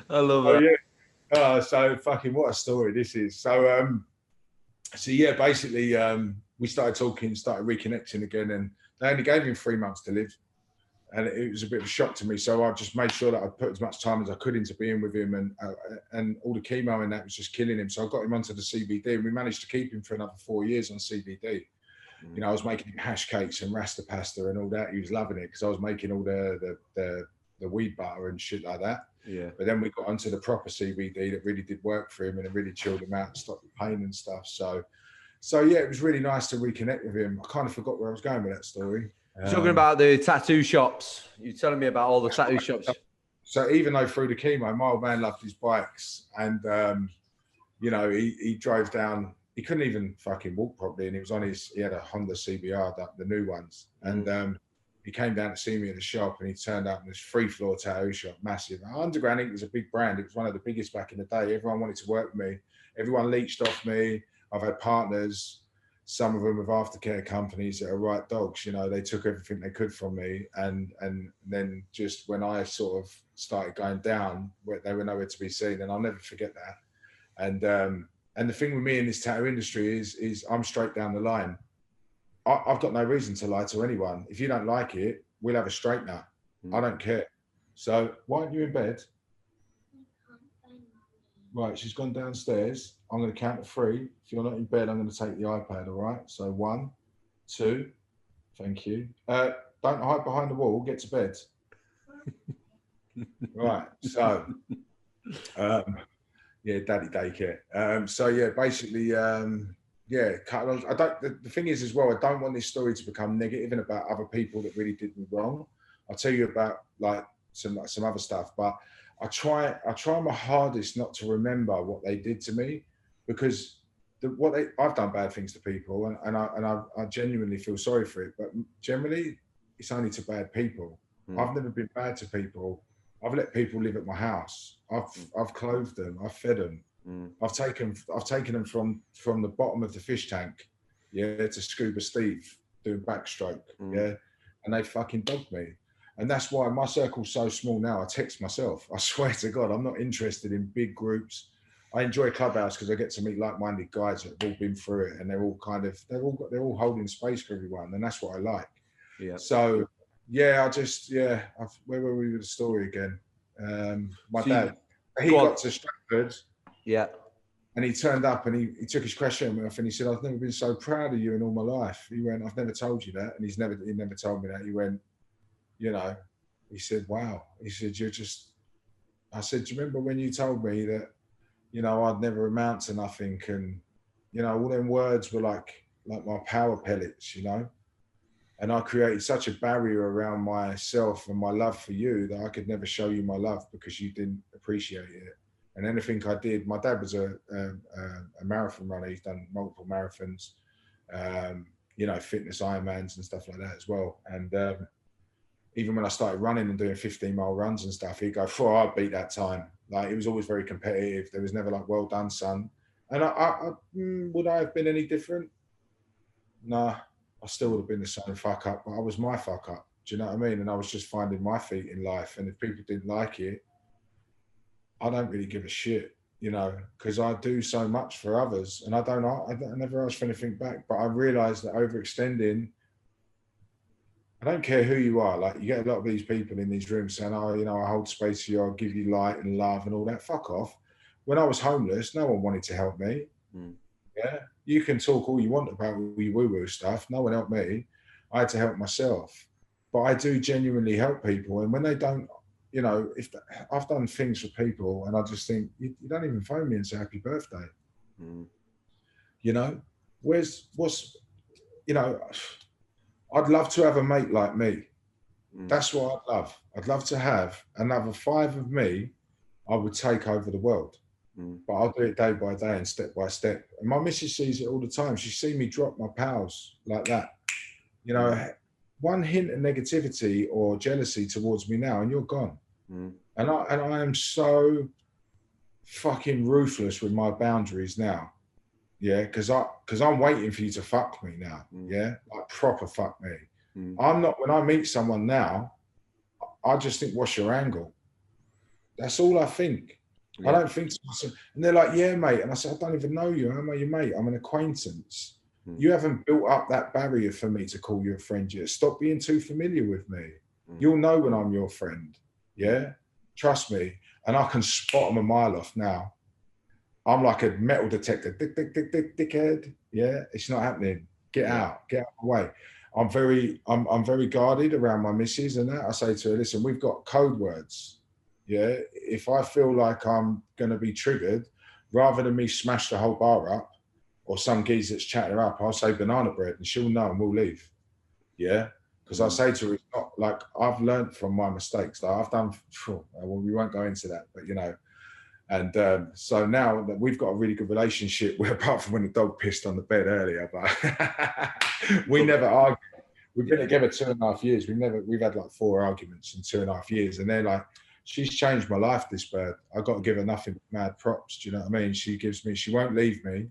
[SPEAKER 2] I love it.
[SPEAKER 3] Yeah. So fucking what a story this is. So yeah, basically we started talking, started reconnecting again, and they only gave him 3 months to live. And it was a bit of a shock to me. So I just made sure that I put as much time as I could into being with him, and all the chemo and that was just killing him. So I got him onto the CBD, and we managed to keep him for another 4 years on CBD. You know, I was making him hash cakes and rasta pasta and all that. He was loving it because I was making all the weed butter and shit like that.
[SPEAKER 2] Yeah.
[SPEAKER 3] But then we got onto the proper CBD that really did work for him, and it really chilled him out and stopped the pain and stuff. So yeah, it was really nice to reconnect with him. I kind of forgot where I was going with that story.
[SPEAKER 2] Talking about the tattoo shops. You're telling me about all the tattoo shops.
[SPEAKER 3] So even though through the chemo, my old man loved his bikes, and you know, he drove down. He couldn't even fucking walk properly, and he had a Honda CBR, the new ones, and he came down to see me at the shop, and he turned up in this 3-floor tattoo shop, massive. Underground Ink was a big brand. It was one of the biggest back in the day. Everyone wanted to work with me. Everyone leached off me. I've had partners, some of them with aftercare companies that are right dogs. You know, they took everything they could from me, and then just when I sort of started going down, they were nowhere to be seen, and I'll never forget that. And the thing with me in this tattoo industry is I'm straight down the line. I've got no reason to lie to anyone. If you don't like it, we'll have a straightener. I don't care. So why aren't you in bed? Right, she's gone downstairs. I'm going to count to 3. If you're not in bed, I'm going to take the iPad, all right? So 1, 2, thank you. Don't hide behind the wall, get to bed. Right, so, yeah, daddy daycare. So yeah, basically, yeah, the thing is as well, I don't want this story to become negative and about other people that really did me wrong. I'll tell you about like some other stuff, but I try my hardest not to remember what they did to me, because I've done bad things to people, and I genuinely feel sorry for it. But generally, it's only to bad people. I've never been bad to people. I've let people live at my house. I've clothed them. I've fed them. I've taken them from the bottom of the fish tank, yeah, to Scuba Steve doing backstroke, yeah, and they fucking dogged me. And that's why my circle's so small now. I text myself. I swear to God, I'm not interested in big groups. I enjoy Clubhouse because I get to meet like-minded guys that have all been through it, and they're all holding space for everyone, and that's what I like. Yeah. So yeah, where were we with the story again? My dad, he got to Stratford.
[SPEAKER 2] Yeah.
[SPEAKER 3] And he turned up and he took his question off and he said, I've never been so proud of you in all my life. He went, I've never told you that. And he never told me that. He went, you know, he said, wow. He said, I said, do you remember when you told me that, you know, I'd never amount to nothing? And, you know, all them words were like my power pellets, you know? And I created such a barrier around myself and my love for you that I could never show you my love because you didn't appreciate it. And anything I did, my dad was a marathon runner. He's done multiple marathons, you know, fitness Ironmans and stuff like that as well. And even when I started running and doing 15-mile runs and stuff, he'd go, I beat that time. Like, it was always very competitive. There was never like, well done, son. And would I have been any different? Nah, I still would have been the same fuck up, but I was my fuck up. Do you know what I mean? And I was just finding my feet in life. And if people didn't like it, I don't really give a shit, you know, because I do so much for others, and I never ask for anything back. But I realised that overextending, I don't care who you are. Like, you get a lot of these people in these rooms saying, "Oh, you know, I hold space for you. I'll give you light and love and all that." Fuck off. When I was homeless, no one wanted to help me. Yeah, you can talk all you want about your woo-woo stuff. No one helped me. I had to help myself. But I do genuinely help people, and when they don't, you know, I've done things for people, and I just think, you don't even phone me and say happy birthday. You know, you know, I'd love to have a mate like me. That's what I'd love. I'd love to have another 5 of me. I would take over the world. But I'll do it day by day and step by step. And my missus sees it all the time. She's seen me drop my pals like that. You know, one hint of negativity or jealousy towards me now, and you're gone. And I am so fucking ruthless with my boundaries now. Yeah, because I'm waiting for you to fuck me now. Yeah, like proper fuck me. I'm not, when I meet someone now, I just think, what's your angle? That's all I think. I don't think to myself. And they're like, yeah, mate. And I said, I don't even know you. How am I your mate? I'm an acquaintance. You haven't built up that barrier for me to call you a friend yet. Stop being too familiar with me. You'll know when I'm your friend. Yeah, trust me. And I can spot them a mile off now. I'm like a metal detector. Dick, dick, dick, dick, dickhead. Yeah, it's not happening. Get out of the way. I'm very guarded around my missus and that. I say to her, listen, we've got code words. Yeah, if I feel like I'm going to be triggered, rather than me smash the whole bar up or some geezer that's chatting her up, I'll say banana bread and she'll know and we'll leave. Yeah, because I say to her, it's not like, I've learned from my mistakes. Like I've done, well, we won't go into that, but you know. And so now that we've got a really good relationship, apart from when the dog pissed on the bed earlier, but we never argue. We've been together 2.5 years. We've had like 4 arguments in 2.5 years, and they're like, she's changed my life, this bird. I've got to give her nothing but mad props. Do you know what I mean? She won't leave me.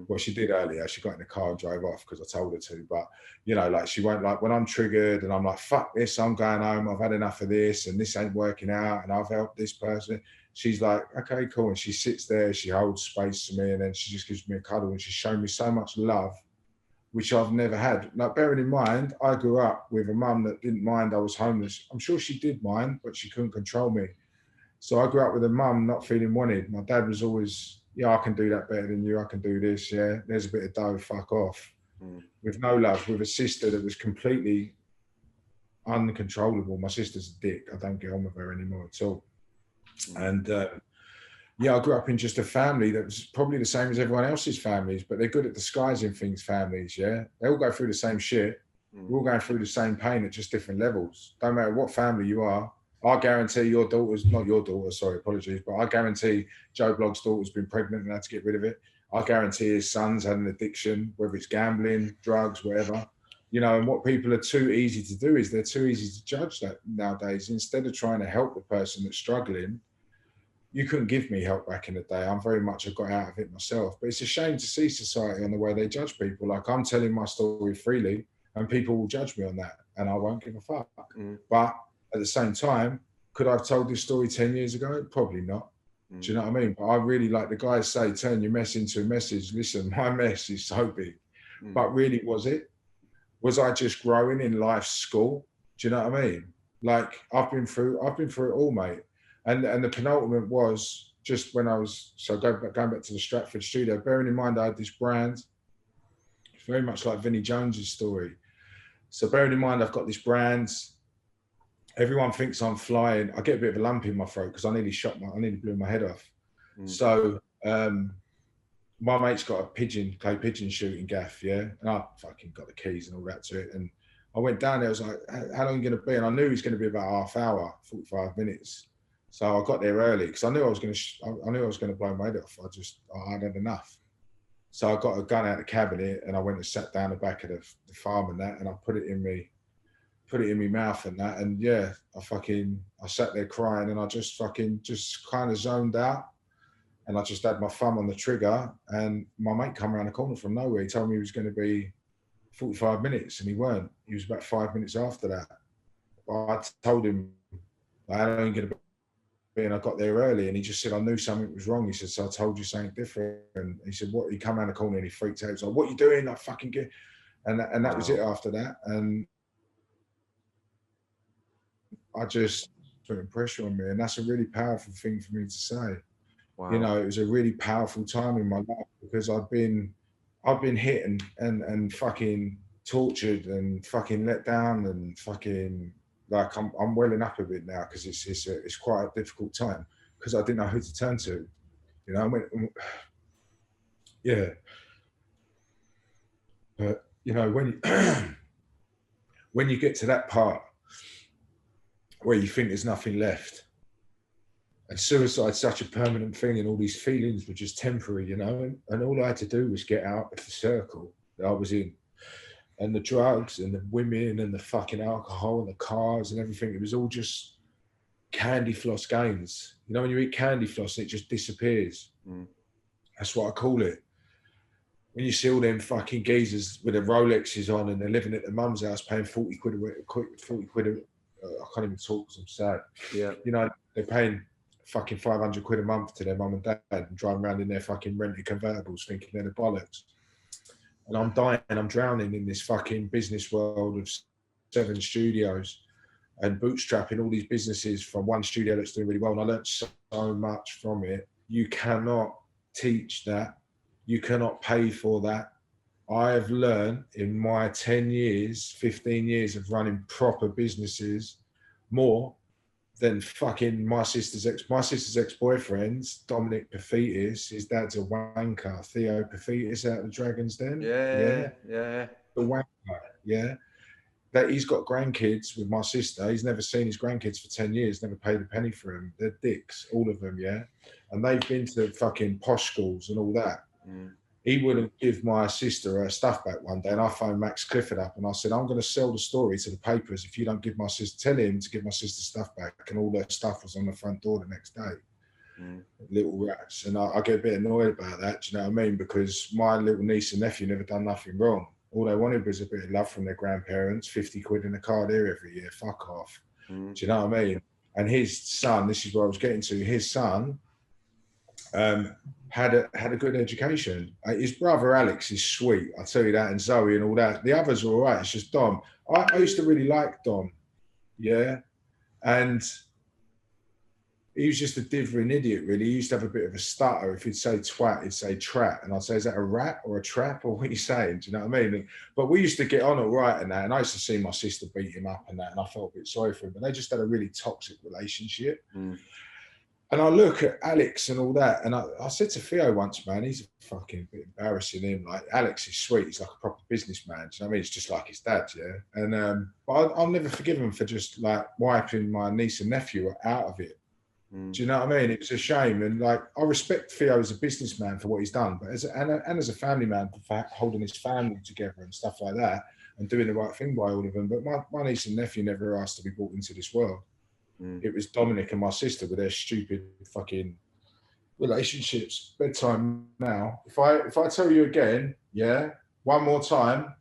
[SPEAKER 3] Well, she did earlier. She got in the car and drove off because I told her to. But, you know, like she won't, like when I'm triggered and I'm like, fuck this, I'm going home. I've had enough of this and this ain't working out and I've helped this person. She's like, okay, cool. And she sits there, she holds space for me, and then she just gives me a cuddle, and she's shown me so much love, which I've never had. Like, bearing in mind, I grew up with a mum that didn't mind I was homeless. I'm sure she did mind, but she couldn't control me. So I grew up with a mum not feeling wanted. My dad was always, yeah, I can do that better than you. I can do this. Yeah, there's a bit of dough, fuck off. With no love, with a sister that was completely uncontrollable. My sister's a dick. I don't get on with her anymore at all. And yeah, I grew up in just a family that was probably the same as everyone else's families, but they're good at disguising things, families, yeah? They all go through the same shit. We're all going through the same pain at just different levels. Don't matter what family you are. I guarantee your daughter's, not your daughter, sorry, apologies, but I guarantee Joe Blogg's daughter's been pregnant and had to get rid of it. I guarantee his son's had an addiction, whether it's gambling, drugs, whatever. You know, and what people are too easy to do is they're too easy to judge that nowadays. Instead of trying to help the person that's struggling, you couldn't give me help back in the day. I'm very much, I got out of it myself. But it's a shame to see society on the way they judge people. Like, I'm telling my story freely and people will judge me on that and I won't give a fuck. But at the same time, could I have told this story 10 years ago? Probably not. Do you know what I mean? But I really, like the guys say, turn your mess into a message. Listen, my mess is so big. But really, was it? Was I just growing in life's school? Do you know what I mean? Like, I've been through it all, mate. And the penultimate was just when I was, so going back to the Stratford studio, bearing in mind I had this brand, very much like Vinnie Jones's story. So bearing in mind I've got this brand, everyone thinks I'm flying. I get a bit of a lump in my throat because I nearly blew my head off. So my mate's got a clay pigeon shooting gaff, yeah? And I fucking got the keys and all that to it. And I went down there, I was like, how long are you going to be? And I knew it was going to be about half hour, 45 minutes. So I got there early because I knew I was going to blow my head off. I had enough. So I got a gun out of the cabinet and I went and sat down the back of the farm and that, and I put it in my mouth and that. And yeah, I sat there crying and I just kind of zoned out. And I just had my thumb on the trigger and my mate come around the corner from nowhere. He told me he was going to be 45 minutes and he weren't. He was about 5 minutes after that. I told him, I ain't going to be, and I got there early, and he just said, I knew something was wrong. He said, so I told you something different. And he said, what? He come around the corner and he freaked out. He was like, what are you doing? Like, fucking get. And that was it after that. And I just putting pressure on me. And that's a really powerful thing for me to say. Wow. You know, it was a really powerful time in my life because I've been hit and fucking tortured and fucking let down and fucking like I'm welling up a bit now because it's quite a difficult time because I didn't know who to turn to. You know, I went, yeah. But you know, when you get to that part where you think there's nothing left, and suicide's such a permanent thing, and all these feelings were just temporary, you know, and all I had to do was get out of the circle that I was in, and the drugs and the women and the fucking alcohol and the cars and everything. It was all just candy floss games. You know, when you eat candy floss, it just disappears. That's what I call it. When you see all them fucking geezers with their Rolexes on and they're living at their mum's house paying 40 quid, I can't even talk because I'm sad.
[SPEAKER 2] Yeah.
[SPEAKER 3] You know, they're paying fucking 500 quid a month to their mum and dad and driving around in their fucking rented convertibles thinking they're the bollocks. And I'm dying, I'm drowning in this fucking business world of 7 studios and bootstrapping all these businesses from one studio that's doing really well. And I learned so much from it. You cannot teach that. You cannot pay for that. I have learned in my 10 years, 15 years of running proper businesses more than fucking my sister's ex-boyfriend, Dominic Pafitis. His dad's a wanker, Theo Pafitis out of the Dragon's Den.
[SPEAKER 2] Yeah.
[SPEAKER 3] The wanker, yeah. That he's got grandkids with my sister. He's never seen his grandkids for 10 years, never paid a penny for them. They're dicks, all of them, yeah. And they've been to fucking posh schools and all that. He wouldn't give my sister her stuff back one day, and I phoned Max Clifford up and I said, I'm going to sell the story to the papers if you don't give my sister, tell him to give my sister stuff back. And all their stuff was on the front door the next day. Little rats. And I get a bit annoyed about that, do you know what I mean? Because my little niece and nephew never done nothing wrong. All they wanted was a bit of love from their grandparents, 50 quid in a car there every year, fuck off. Do you know what I mean? And his son, this is what I was getting to, his son had a good education. His brother Alex is sweet, I'll tell you that, and Zoe and all that. The others are all right, it's just Dom. I used to really like Dom, yeah? And he was just a dithering idiot, really. He used to have a bit of a stutter. If he'd say twat, he'd say trat. And I'd say, is that a rat or a trap or what are you saying? Do you know what I mean? But we used to get on all right and that. And I used to see my sister beat him up and that. And I felt a bit sorry for him. But they just had a really toxic relationship. And I look at Alex and all that, and I said to Theo once, man, he's a fucking bit embarrassing him. Like, Alex is sweet. He's like a proper businessman. Do you know what I mean? It's just like his dad, yeah? And but I'll never forgive him for just, like, wiping my niece and nephew out of it. Do you know what I mean? It was a shame. And, like, I respect Theo as a businessman for what he's done, but as a family man for holding his family together and stuff like that and doing the right thing by all of them. But my niece and nephew never asked to be brought into this world. It was Dominic and my sister with their stupid fucking relationships. Bedtime now. If I tell you again, yeah, one more time,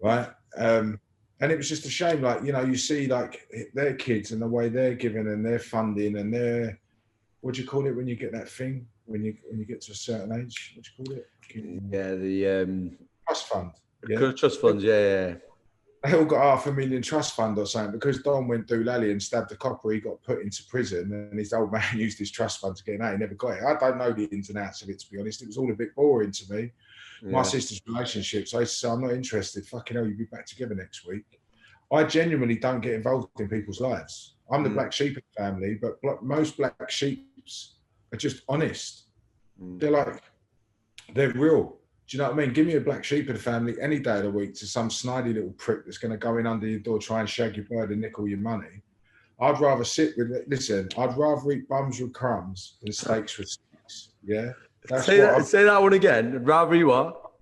[SPEAKER 3] right? And it was just a shame, like, you know, you see like their kids and the way they're giving and their funding and their, what do you call it when you get that thing when you get to a certain age? What do you call it?
[SPEAKER 2] Yeah, the
[SPEAKER 3] trust fund. Yeah?
[SPEAKER 2] Trust funds, yeah.
[SPEAKER 3] They all got $500,000 trust fund or something because Don went doolally and stabbed the copper. He got put into prison and his old man used his trust fund to get out. He never got it. I don't know the ins and outs of it, to be honest. It was all a bit boring to me. Yeah. My sister's relationships, I used to say, I'm not interested. Fucking hell, you'll be back together next week. I genuinely don't get involved in people's lives. I'm the black sheep of the family, but most black sheeps are just honest. They're real. Do you know what I mean? Give me a black sheep of the family any day of the week to some snidey little prick that's going to go in under your door, try and shag your bird and nick all your money. I'd rather I'd rather eat bums with crumbs than steaks with sticks. Yeah?
[SPEAKER 2] Say that one again. Rather you what?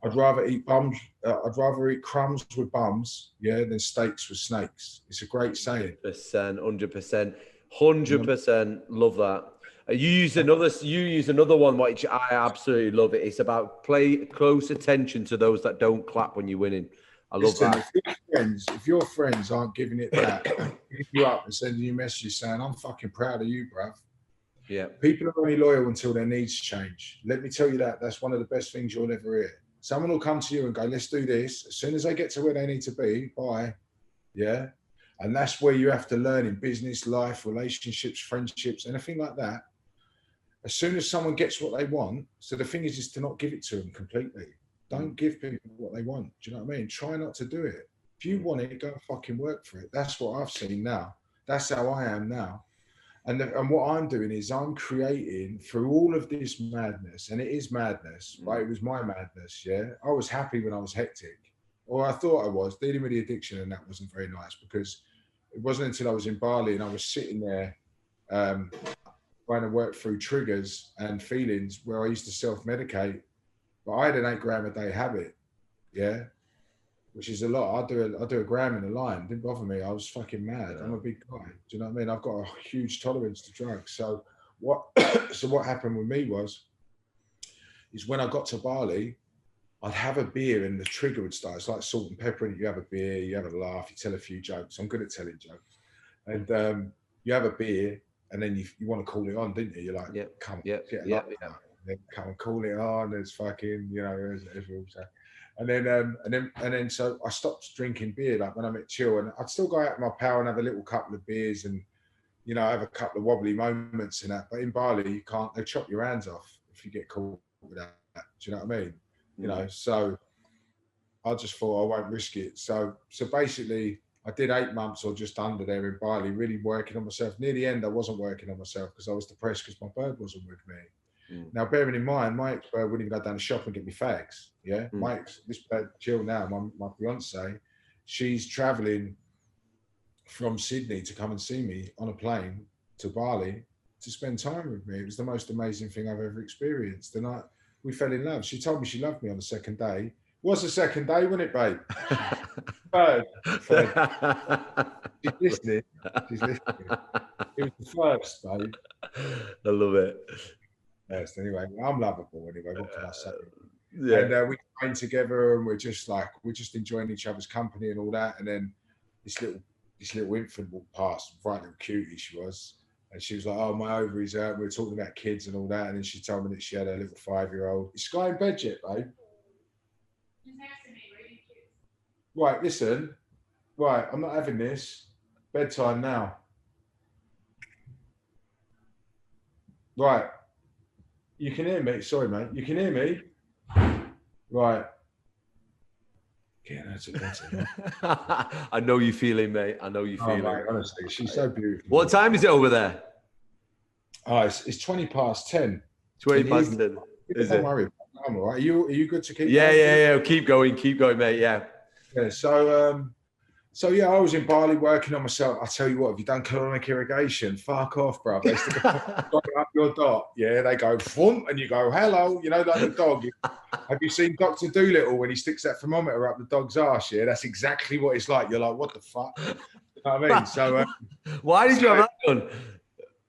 [SPEAKER 3] I'd rather eat crumbs with bums, yeah, than steaks with snakes. It's a great saying.
[SPEAKER 2] 100%. 100%. Love that. You use another one, which I absolutely love. It's about pay close attention to those that don't clap when you're winning. I love that.
[SPEAKER 3] If your friends aren't giving it that, picking you up and sending you messages saying, I'm fucking proud of you, bruv.
[SPEAKER 2] Yeah.
[SPEAKER 3] People are only loyal until their needs change. Let me tell you that. That's one of the best things you'll ever hear. Someone will come to you and go, let's do this. As soon as they get to where they need to be, bye. Yeah. And that's where you have to learn in business, life, relationships, friendships, anything like that. As soon as someone gets what they want, so the thing is to not give it to them completely. Don't give people what they want. Do you know what I mean? Try not to do it. If you want it, go and fucking work for it. That's what I've seen now. That's how I am now. And what I'm doing is I'm creating through all of this madness, and it is madness, right? It was my madness, yeah? I was happy when I was hectic, or I thought I was, dealing with the addiction, and that wasn't very nice because it wasn't until I was in Bali and I was sitting there trying to work through triggers and feelings where I used to self-medicate, but I had an 8 gram a day habit, yeah? Which is a lot. I do a gram in a line. Didn't bother me. I was fucking mad. I'm a big guy. Do you know what I mean? I've got a huge tolerance to drugs. So what happened with me is when I got to Bali, I'd have a beer and the trigger would start. It's like salt and pepper. And you have a beer, you have a laugh, you tell a few jokes. I'm good at telling jokes. And you have a beer and then you want to call it on, didn't you? You're like, come on, come and call it on. There's fucking, you know, as we all say. And then, so I stopped drinking beer, like when I'm at chill, and I'd still go out with my pal and have a little couple of beers and, you know, have a couple of wobbly moments and that. But in Bali, you can't, they chop your hands off if you get caught with that. Do you know what I mean? You know, so I just thought I won't risk it. So basically I did 8 months or just under there in Bali, really working on myself. Near the end, I wasn't working on myself because I was depressed because my bird wasn't with me. Now, bearing in mind, my ex-bird wouldn't even go down the shop and get me fags. Yeah, this bird, Jill now, my fiance, she's traveling from Sydney to come and see me on a plane to Bali to spend time with me. It was the most amazing thing I've ever experienced. And we fell in love. She told me she loved me on the second day. Was the second day, wasn't it, babe? Third. She's listening. It was the first, babe.
[SPEAKER 2] I love it.
[SPEAKER 3] Yes, anyway, I'm lovable anyway. What can I say? And we train together, and we're just enjoying each other's company and all that. And then this little infant walked past, right little cutie she was, and she was like, "Oh, my ovaries out." We were talking about kids and all that, and then she told me that she had a little 5-year-old. Is Sky in bed yet, babe? Right, listen. Right, I'm not having this. Bedtime now. Right. You can hear me? Sorry, mate. You can hear me? Right. Yeah, that's it.
[SPEAKER 2] I know you're feeling, mate. I know you're feeling.
[SPEAKER 3] Mate, honestly, she's so beautiful.
[SPEAKER 2] What time is it over there?
[SPEAKER 3] Oh, it's 20 past 10.
[SPEAKER 2] 20 past 10.
[SPEAKER 3] Don't worry. I'm all right. Are you good to keep going?
[SPEAKER 2] Yeah. Keep going, mate. Yeah.
[SPEAKER 3] Yeah. So yeah, I was in Bali working on myself. I tell you what, have you done colonic irrigation? Fuck off, bro. They stick up your dot. Yeah, they go thump, and you go, hello. You know, like the dog. Have you seen Dr. Dolittle when he sticks that thermometer up the dog's arse? Yeah, that's exactly what it's like. You're like, what the fuck? You know what I mean? So
[SPEAKER 2] why did you have that done?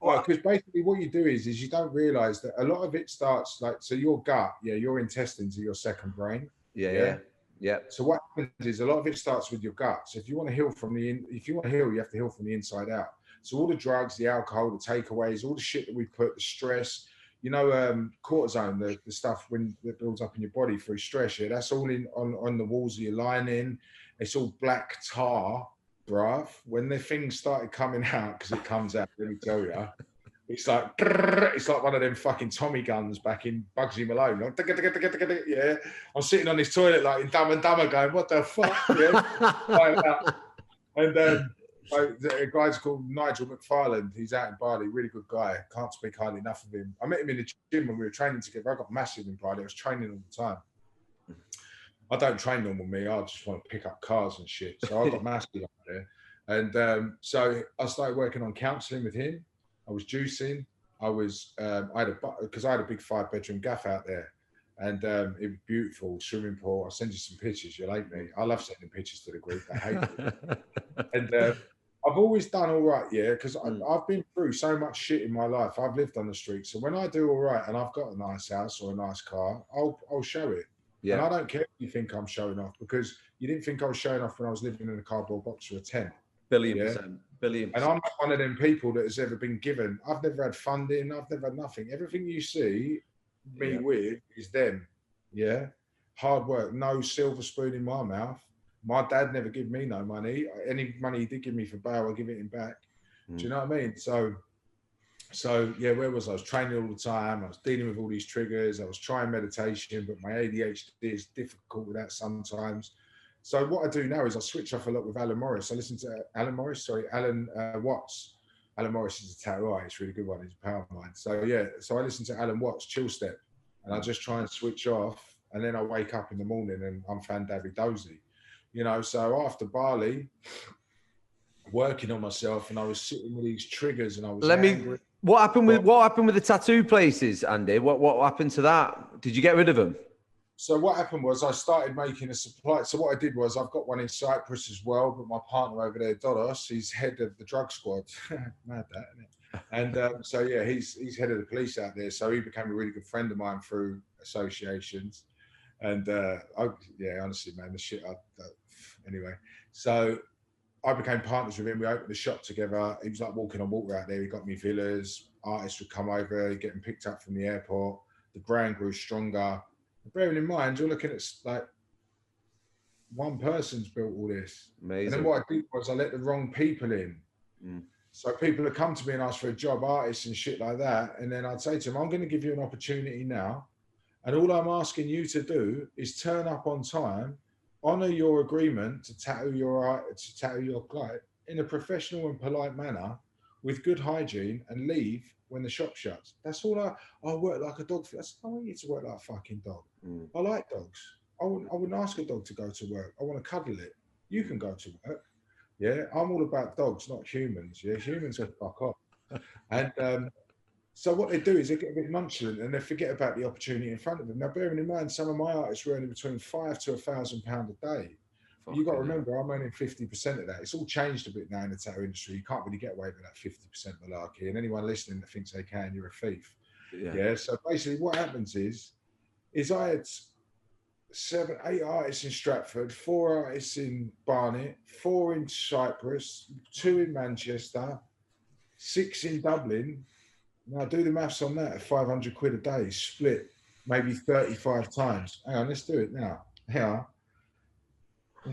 [SPEAKER 3] Well, because basically what you do is you don't realise that a lot of it starts like, so your gut, your intestines are your second brain.
[SPEAKER 2] Yeah.
[SPEAKER 3] So what happens is a lot of it starts with your gut. So if you want to heal you have to heal from the inside out. So all the drugs, the alcohol, the takeaways, all the shit that we put, the stress, you know, cortisone, the stuff that builds up in your body through stress, that's all on the walls of your lining. It's all black tar, bruv. When the things started coming out, because it comes out, let me tell you, it's like one of them fucking Tommy guns back in Bugsy Malone. Like, yeah, I'm sitting on this toilet like in Dumb and Dumber, going, "What the fuck?" Yeah, and a guy's called Nigel McFarland. He's out in Bali, really good guy. Can't speak highly enough of him. I met him in the gym when we were training together. I got massive in Bali. I was training all the time. I don't train normal me. I just want to pick up cars and shit. So I got massive up there, and so I started working on counselling with him. I was juicing. I had a big 5-bedroom gaff out there, and it was beautiful, swimming pool. I'll send you some pictures. You'll hate me. I love sending pictures to the group. I hate it. And I've always done all right, because I've been through so much shit in my life. I've lived on the street, so when I do all right and I've got a nice house or a nice car, I'll show it. Yeah. And I don't care if you think I'm showing off, because You didn't think I was showing off when I was living in a cardboard box for a tent.
[SPEAKER 2] Billion%.
[SPEAKER 3] And I'm not one of them people that has ever been given. I've never had funding. I've never had nothing. Everything you see me with is them. Yeah. Hard work. No silver spoon in my mouth. My dad never gave me no money. Any money he did give me for bail, I give it him back. Do you know what I mean? So yeah, where was I? I was training all the time. I was dealing with all these triggers. I was trying meditation, but my ADHD is difficult with that sometimes. So what I do now is I switch off a lot with Alan Morris. I listen to Alan Watts. Alan Morris is a tattoo artist, really good one. He's a power mind. So yeah, so I listen to Alan Watts, Chill Step, and I just try and switch off. And then I wake up in the morning and I'm fan-dabby dozy. You know, so after Bali, working on myself, and I was sitting with these triggers, and I was angry.
[SPEAKER 2] What happened with the tattoo places, Andy? What happened to that? Did you get rid of them?
[SPEAKER 3] So what happened was I started making a supply. So what I did was I've got one in Cyprus as well, but my partner over there, Dodos, he's head of the drug squad. Mad that, isn't it? And so yeah, he's head of the police out there. So he became a really good friend of mine through associations. And honestly, man, the shit. Anyway, so I became partners with him. We opened the shop together. He was like walking on water out there. He got me villas. Artists would come over, getting picked up from the airport. The brand grew stronger. Bearing in mind, you're looking at like one person's built all this.
[SPEAKER 2] Amazing.
[SPEAKER 3] And then what I did was I let the wrong people in. So people would come to me and ask for a job, artists and shit like that. And then I'd say to them, I'm going to give you an opportunity now. And all I'm asking you to do is turn up on time, honor your agreement to tattoo your client in a professional and polite manner with good hygiene, and leave when the shop shuts. That's all. I work like a dog. I want you to work like a fucking dog. I like dogs. I wouldn't ask a dog to go to work. I want to cuddle it. You can go to work. Yeah, I'm all about dogs, not humans. Yeah, humans can fuck off. And so what they do is they get a bit nonchalant and they forget about the opportunity in front of them. Now, bearing in mind, some of my artists were earning between £500 to £1,000 a day. You've got to remember, I'm earning 50% of that. It's all changed a bit now in the tattoo industry. You can't really get away with that 50% malarkey. And anyone listening that thinks they can, you're a thief. Yeah. So basically what happens is I had 7, 8 artists in Stratford, 4 artists in Barnet, 4 in Cyprus, 2 in Manchester, 6 in Dublin. Now do the maths on that at £500 a day, split maybe 35 times. Hang on, let's do it now. Here.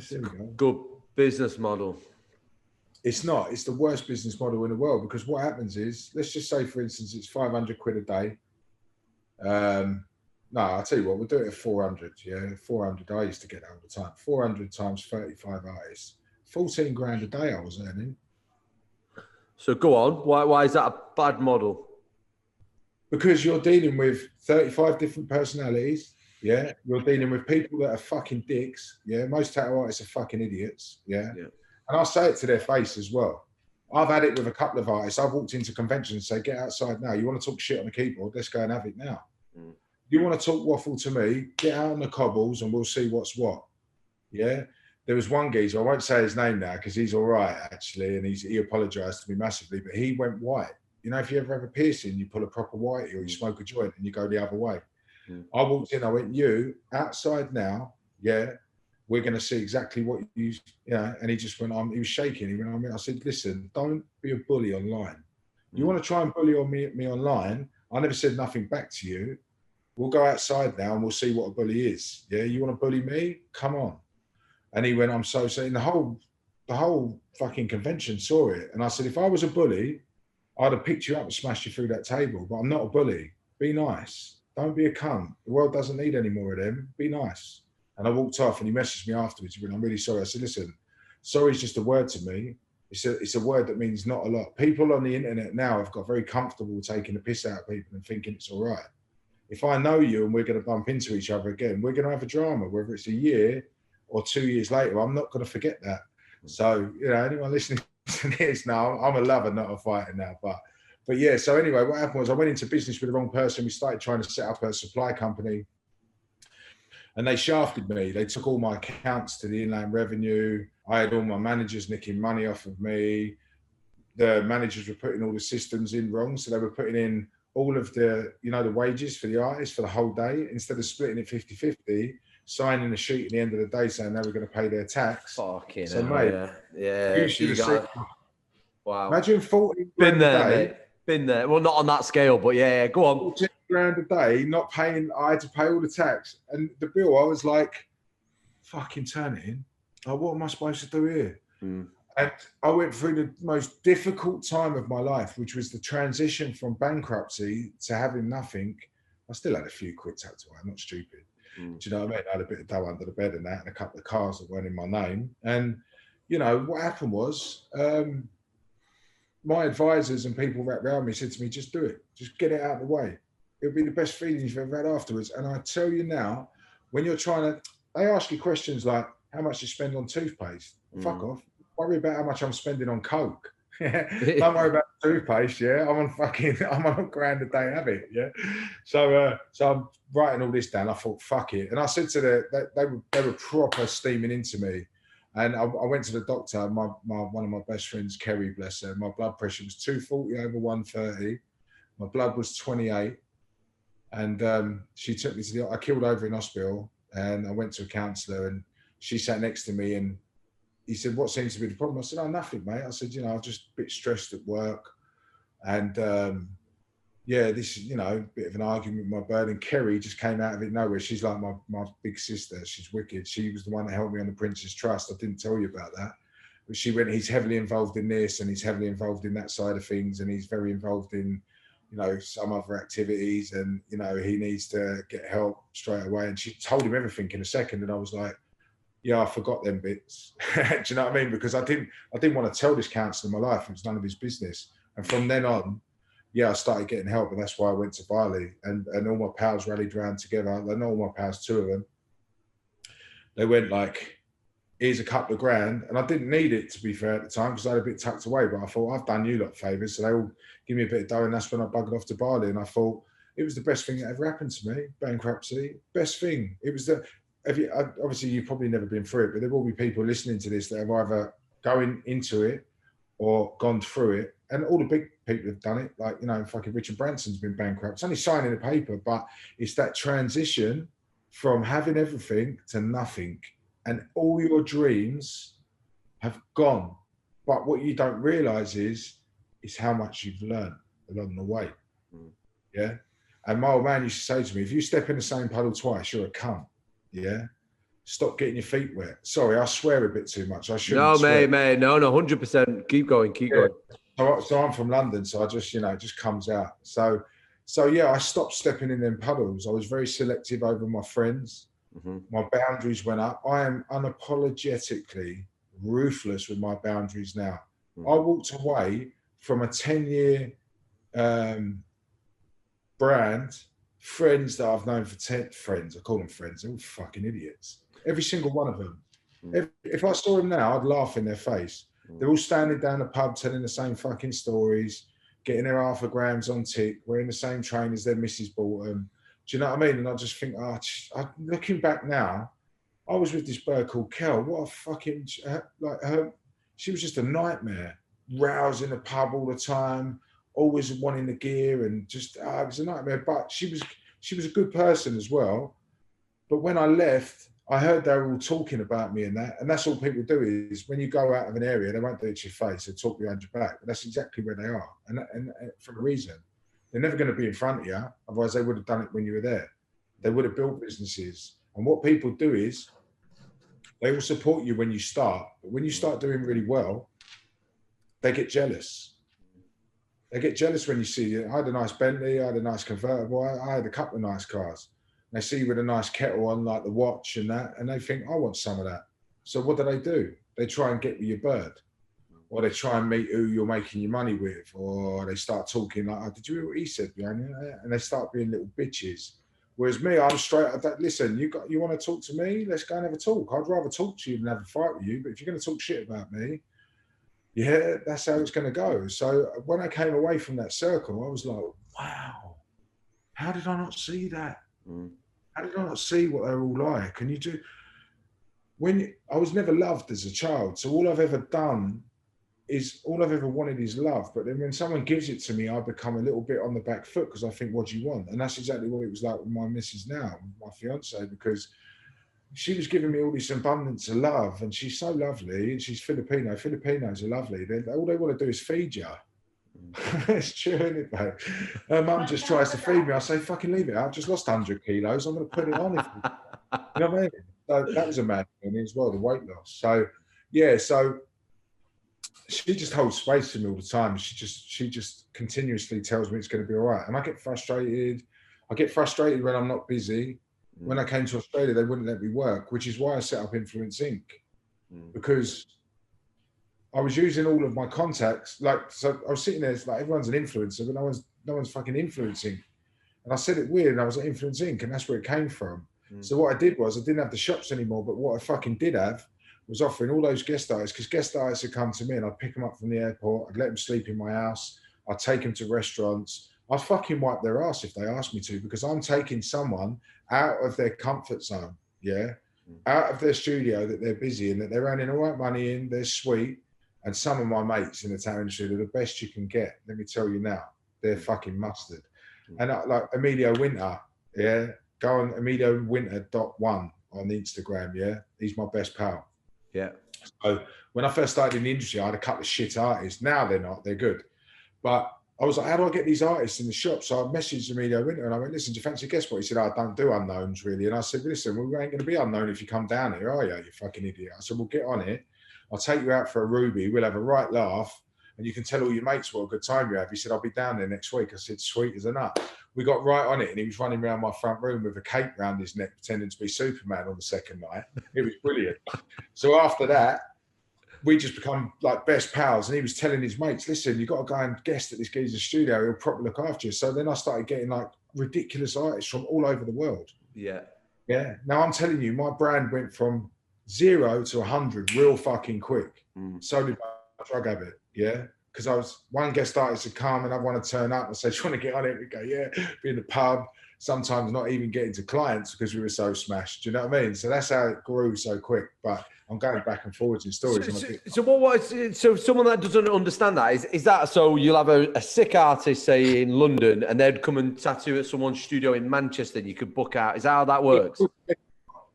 [SPEAKER 3] There we go.
[SPEAKER 2] Good business model.
[SPEAKER 3] It's not. It's the worst business model in the world, because what happens is, let's just say, for instance, it's £500 a day. No, I'll tell you what, we'll do it at 400. Yeah, 400. I used to get that all the time. 400 times 35 artists. 14 grand a day I was earning.
[SPEAKER 2] So go on. Why is that a bad model?
[SPEAKER 3] Because you're dealing with 35 different personalities. Yeah, you're dealing with people that are fucking dicks. Yeah, most tattoo artists are fucking idiots. Yeah. And I'll say it to their face as well. I've had it with a couple of artists. I've walked into conventions and say, get outside now. You want to talk shit on the keyboard? Let's go and have it now. You want to talk waffle to me? Get out on the cobbles and we'll see what's what. Yeah. There was one geezer, I won't say his name now because he's all right, actually. And he apologized to me massively, but he went white. You know, if you ever have a piercing, you pull a proper whitey or you smoke a joint and you go the other way. I walked in, I went, you outside now, yeah, we're going to see exactly what you know. And he just went on, he was shaking. He went on me. I said, listen, don't be a bully online. You want to try and bully on me online? I never said nothing back to you. We'll go outside now and we'll see what a bully is. Yeah, you want to bully me? Come on. And he went, I'm so sorry. And the whole fucking convention saw it. And I said, if I was a bully, I'd have picked you up and smashed you through that table. But I'm not a bully. Be nice. Don't be a cunt. The world doesn't need any more of them. Be nice. And I walked off and he messaged me afterwards. He went, I'm really sorry. I said, listen, sorry is just a word to me. It's a word that means not a lot. People on the internet now have got very comfortable taking the piss out of people and thinking it's all right. If I know you and we're going to bump into each other again, we're going to have a drama, whether it's a year or 2 years later. I'm not going to forget that. So, you know, anyone listening to this now, I'm a lover, not a fighter now. But yeah, so anyway, what happened was I went into business with the wrong person. We started trying to set up a supply company and they shafted me. They took all my accounts to the Inland Revenue. I had all my managers nicking money off of me. The managers were putting all the systems in wrong. So they were putting in all of the, you know, the wages for the artists for the whole day. Instead of splitting it 50-50, signing a sheet at the end of the day saying they were going to pay their tax.
[SPEAKER 2] Fucking
[SPEAKER 3] so,
[SPEAKER 2] hell,
[SPEAKER 3] mate,
[SPEAKER 2] yeah.
[SPEAKER 3] you should have seen.
[SPEAKER 2] Wow.
[SPEAKER 3] Imagine 40
[SPEAKER 2] Been
[SPEAKER 3] grand
[SPEAKER 2] there,
[SPEAKER 3] a day.
[SPEAKER 2] mate. Been there. Well, not on that scale, but yeah, go on.
[SPEAKER 3] 40 grand a day, not paying. I had to pay all the tax. And the bill, I was like, fucking turn it in. Like, what am I supposed to do here?
[SPEAKER 2] Mm.
[SPEAKER 3] And I went through the most difficult time of my life, which was the transition from bankruptcy to having nothing. I still had a few quid tucked away. I'm not stupid. Do you know what I mean? I had a bit of dough under the bed and that, and a couple of cars that weren't in my name. And, you know, what happened was my advisors and people right around me said to me, just do it. Just get it out of the way. It'll be the best feeling you've ever had afterwards. And I tell you now, when you're trying to, they ask you questions like, how much you spend on toothpaste? Fuck off. Worry about how much I'm spending on Coke. Don't worry about toothpaste, yeah. I'm on a grand a day habit, yeah. So I'm writing all this down. I thought, fuck it. And I said to they were proper steaming into me. And I went to the doctor. One of my best friends, Kerry, bless her, my blood pressure was 240 over 130. My blood was 28. And she took me to I killed over in hospital, and I went to a counsellor, and she sat next to me, and he said, what seems to be the problem? I said, oh, nothing, mate. I said, you know, I'm just a bit stressed at work. And yeah, this is, you know, a bit of an argument with my bird. And Kerry just came out of it nowhere. She's like my big sister. She's wicked. She was the one that helped me on the Prince's Trust. I didn't tell you about that. But she went, he's heavily involved in this, and he's heavily involved in that side of things. And he's very involved in, you know, some other activities. And, you know, he needs to get help straight away. And she told him everything in a second. And I was like, yeah, I forgot them bits. Do you know what I mean? Because I didn't want to tell this counsellor my life. It was none of his business. And from then on, yeah, I started getting help, and that's why I went to Bali. And all my pals rallied around together. I know all my pals, 2 of them. They went like, here's a couple of grand. And I didn't need it, to be fair, at the time, because I had a bit tucked away. But I thought, I've done you lot favours. So they all give me a bit of dough, and that's when I buggered off to Bali. And I thought, it was the best thing that ever happened to me, bankruptcy. Best thing. It was obviously you've probably never been through it, but there will be people listening to this that have either going into it or gone through it. And all the big people have done it. Like, you know, fucking Richard Branson's been bankrupt. It's only signing a paper, but it's that transition from having everything to nothing. And all your dreams have gone. But what you don't realize is how much you've learned along the way. Yeah. And my old man used to say to me, if you step in the same puddle twice, you're a cunt. Yeah. Stop getting your feet wet. Sorry, I swear a bit too much. I shouldn't.
[SPEAKER 2] No,
[SPEAKER 3] swear.
[SPEAKER 2] mate. No, 100%. Keep going.
[SPEAKER 3] So I'm from London, so I just, you know, it just comes out. So yeah, I stopped stepping in them puddles. I was very selective over my friends. My boundaries went up. I am unapologetically ruthless with my boundaries now. I walked away from a 10-year brand. Friends that I've known for 10 friends, I call them friends, they're all fucking idiots. Every single one of them. If I saw them now, I'd laugh in their face. They're all standing down the pub telling the same fucking stories, getting their half a grams on tick, wearing the same trainers their missus bought them. Do you know what I mean? And I just think, looking back now, I was with this bird called Kel. What a fucking, she was just a nightmare, rousing the pub all the time, always wanting the gear, and just, it was a nightmare. But she was a good person as well. But when I left, I heard they were all talking about me and that's all people do is when you go out of an area, they won't do it to your face, they talk behind your back. But that's exactly where they are. And for a reason. They're never going to be in front of you. Otherwise, they would have done it when you were there. They would have built businesses. And what people do is they will support you when you start. But when you start doing really well, they get jealous. They get jealous when you see you. I had a nice Bentley, I had a nice convertible, I had a couple of nice cars. They see you with a nice kettle on, like the watch and that, and they think, I want some of that. So what do? They try and get with your bird. Or they try and meet who you're making your money with. Or they start talking like, did you hear what he said behind you? And they start being little bitches. Whereas me, I'm straight, listen, you want to talk to me? Let's go and have a talk. I'd rather talk to you than have a fight with you. But if you're going to talk shit about me, yeah, that's how it's going to go. So when I came away from that circle, I was like, wow, how did I not see that? How did I not see what they're all like? And I was never loved as a child. So all I've ever wanted is love. But then when someone gives it to me, I become a little bit on the back foot because I think, what do you want? And that's exactly what it was like with my missus now, my fiance, because she was giving me all this abundance of love, and she's so lovely, and she's Filipino. Filipinos are lovely. All they want to do is feed you. It's true, isn't it, babe? Her mum just tries to feed me. I say, fucking leave it. I've just lost 100 kilos. I'm going to put it on. You know what I mean? So that was a mad thing as well, the weight loss. So, yeah, so she just holds space for me all the time. She just continuously tells me it's going to be all right. And I get frustrated. I get frustrated when I'm not busy. When I came to Australia, they wouldn't let me work, which is why I set up Influence Inc. Because I was using all of my contacts. Like, so I was sitting there, it's like everyone's an influencer, but no one's fucking influencing. And I said it weird, and I was at Influence Inc., and that's where it came from. So what I did was I didn't have the shops anymore, but what I fucking did have was offering all those guest artists, because guest artists would come to me and I'd pick them up from the airport, I'd let them sleep in my house, I'd take them to restaurants, I'd fucking wipe their ass if they asked me to, because I'm taking someone out of their comfort zone, out of their studio that they're busy in, that they're earning all right money in, they're sweet. And some of my mates in the town industry, they're the best you can get. Let me tell you now, they're fucking mustard. And like Emilio Winter, go on EmilioWinter.1 on Instagram, he's my best pal.
[SPEAKER 2] Yeah.
[SPEAKER 3] So when I first started in the industry, I had a couple of shit artists. Now they're not, they're good. But I was like, how do I get these artists in the shop? So I messaged Emilio Winter and I went, listen, do you fancy a guest spot? He said, I don't do unknowns really. And I said, listen, well, we ain't going to be unknown if you come down here, are you? You fucking idiot. I said, we'll get on it. I'll take you out for a Ruby. We'll have a right laugh. And you can tell all your mates what a good time you have. He said, I'll be down there next week. I said, sweet as a nut. We got right on it. And he was running around my front room with a cape around his neck, pretending to be Superman on the second night. It was brilliant. So after that, we just become like best pals. And he was telling his mates, listen, you've got to go and guest at this geezer's studio. He'll probably look after you. So then I started getting like ridiculous artists from all over the world.
[SPEAKER 2] Yeah.
[SPEAKER 3] Yeah. Now I'm telling you, my brand went from 0 to 100 real fucking quick. So did my drug habit. Yeah. Because I was one guest artist would come and I want to turn up and say, do you want to get on it? We go, yeah, be in the pub, sometimes not even getting to clients because we were so smashed. Do you know what I mean? So that's how it grew so quick. But I'm going back and forwards in stories.
[SPEAKER 2] So someone that doesn't understand that, is that so you'll have a sick artist, say, in London, and they'd come and tattoo at someone's studio in Manchester and you could book out. Is that how that works?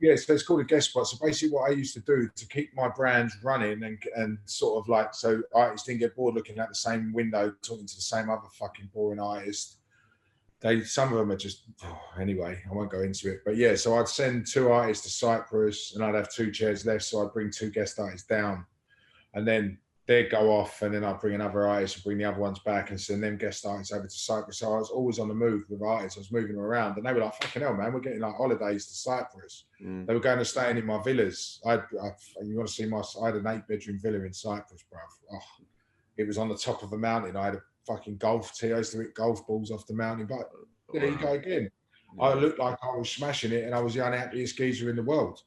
[SPEAKER 3] Yes, it's called a guest spot. So basically what I used to do to keep my brands running and sort of like, so artists didn't get bored looking at the same window, talking to the same other fucking boring artist. Some of them are just, anyway, I won't go into it. But yeah, so I'd send 2 artists to Cyprus and I'd have 2 chairs left. So I'd bring 2 guest artists down and then they'd go off and then I'd bring another artist and bring the other ones back and send them guest artists over to Cyprus. So I was always on the move with artists. I was moving them around and they were like, fucking hell, man, we're getting like holidays to Cyprus. They were going to staying in my villas. You want to see I had an 8-bedroom villa in Cyprus, bruv. Oh, it was on the top of a mountain. I had a fucking golf tee. I used to hit golf balls off the mountain, but there you go again. I looked like I was smashing it and I was the unhappiest geezer in the world.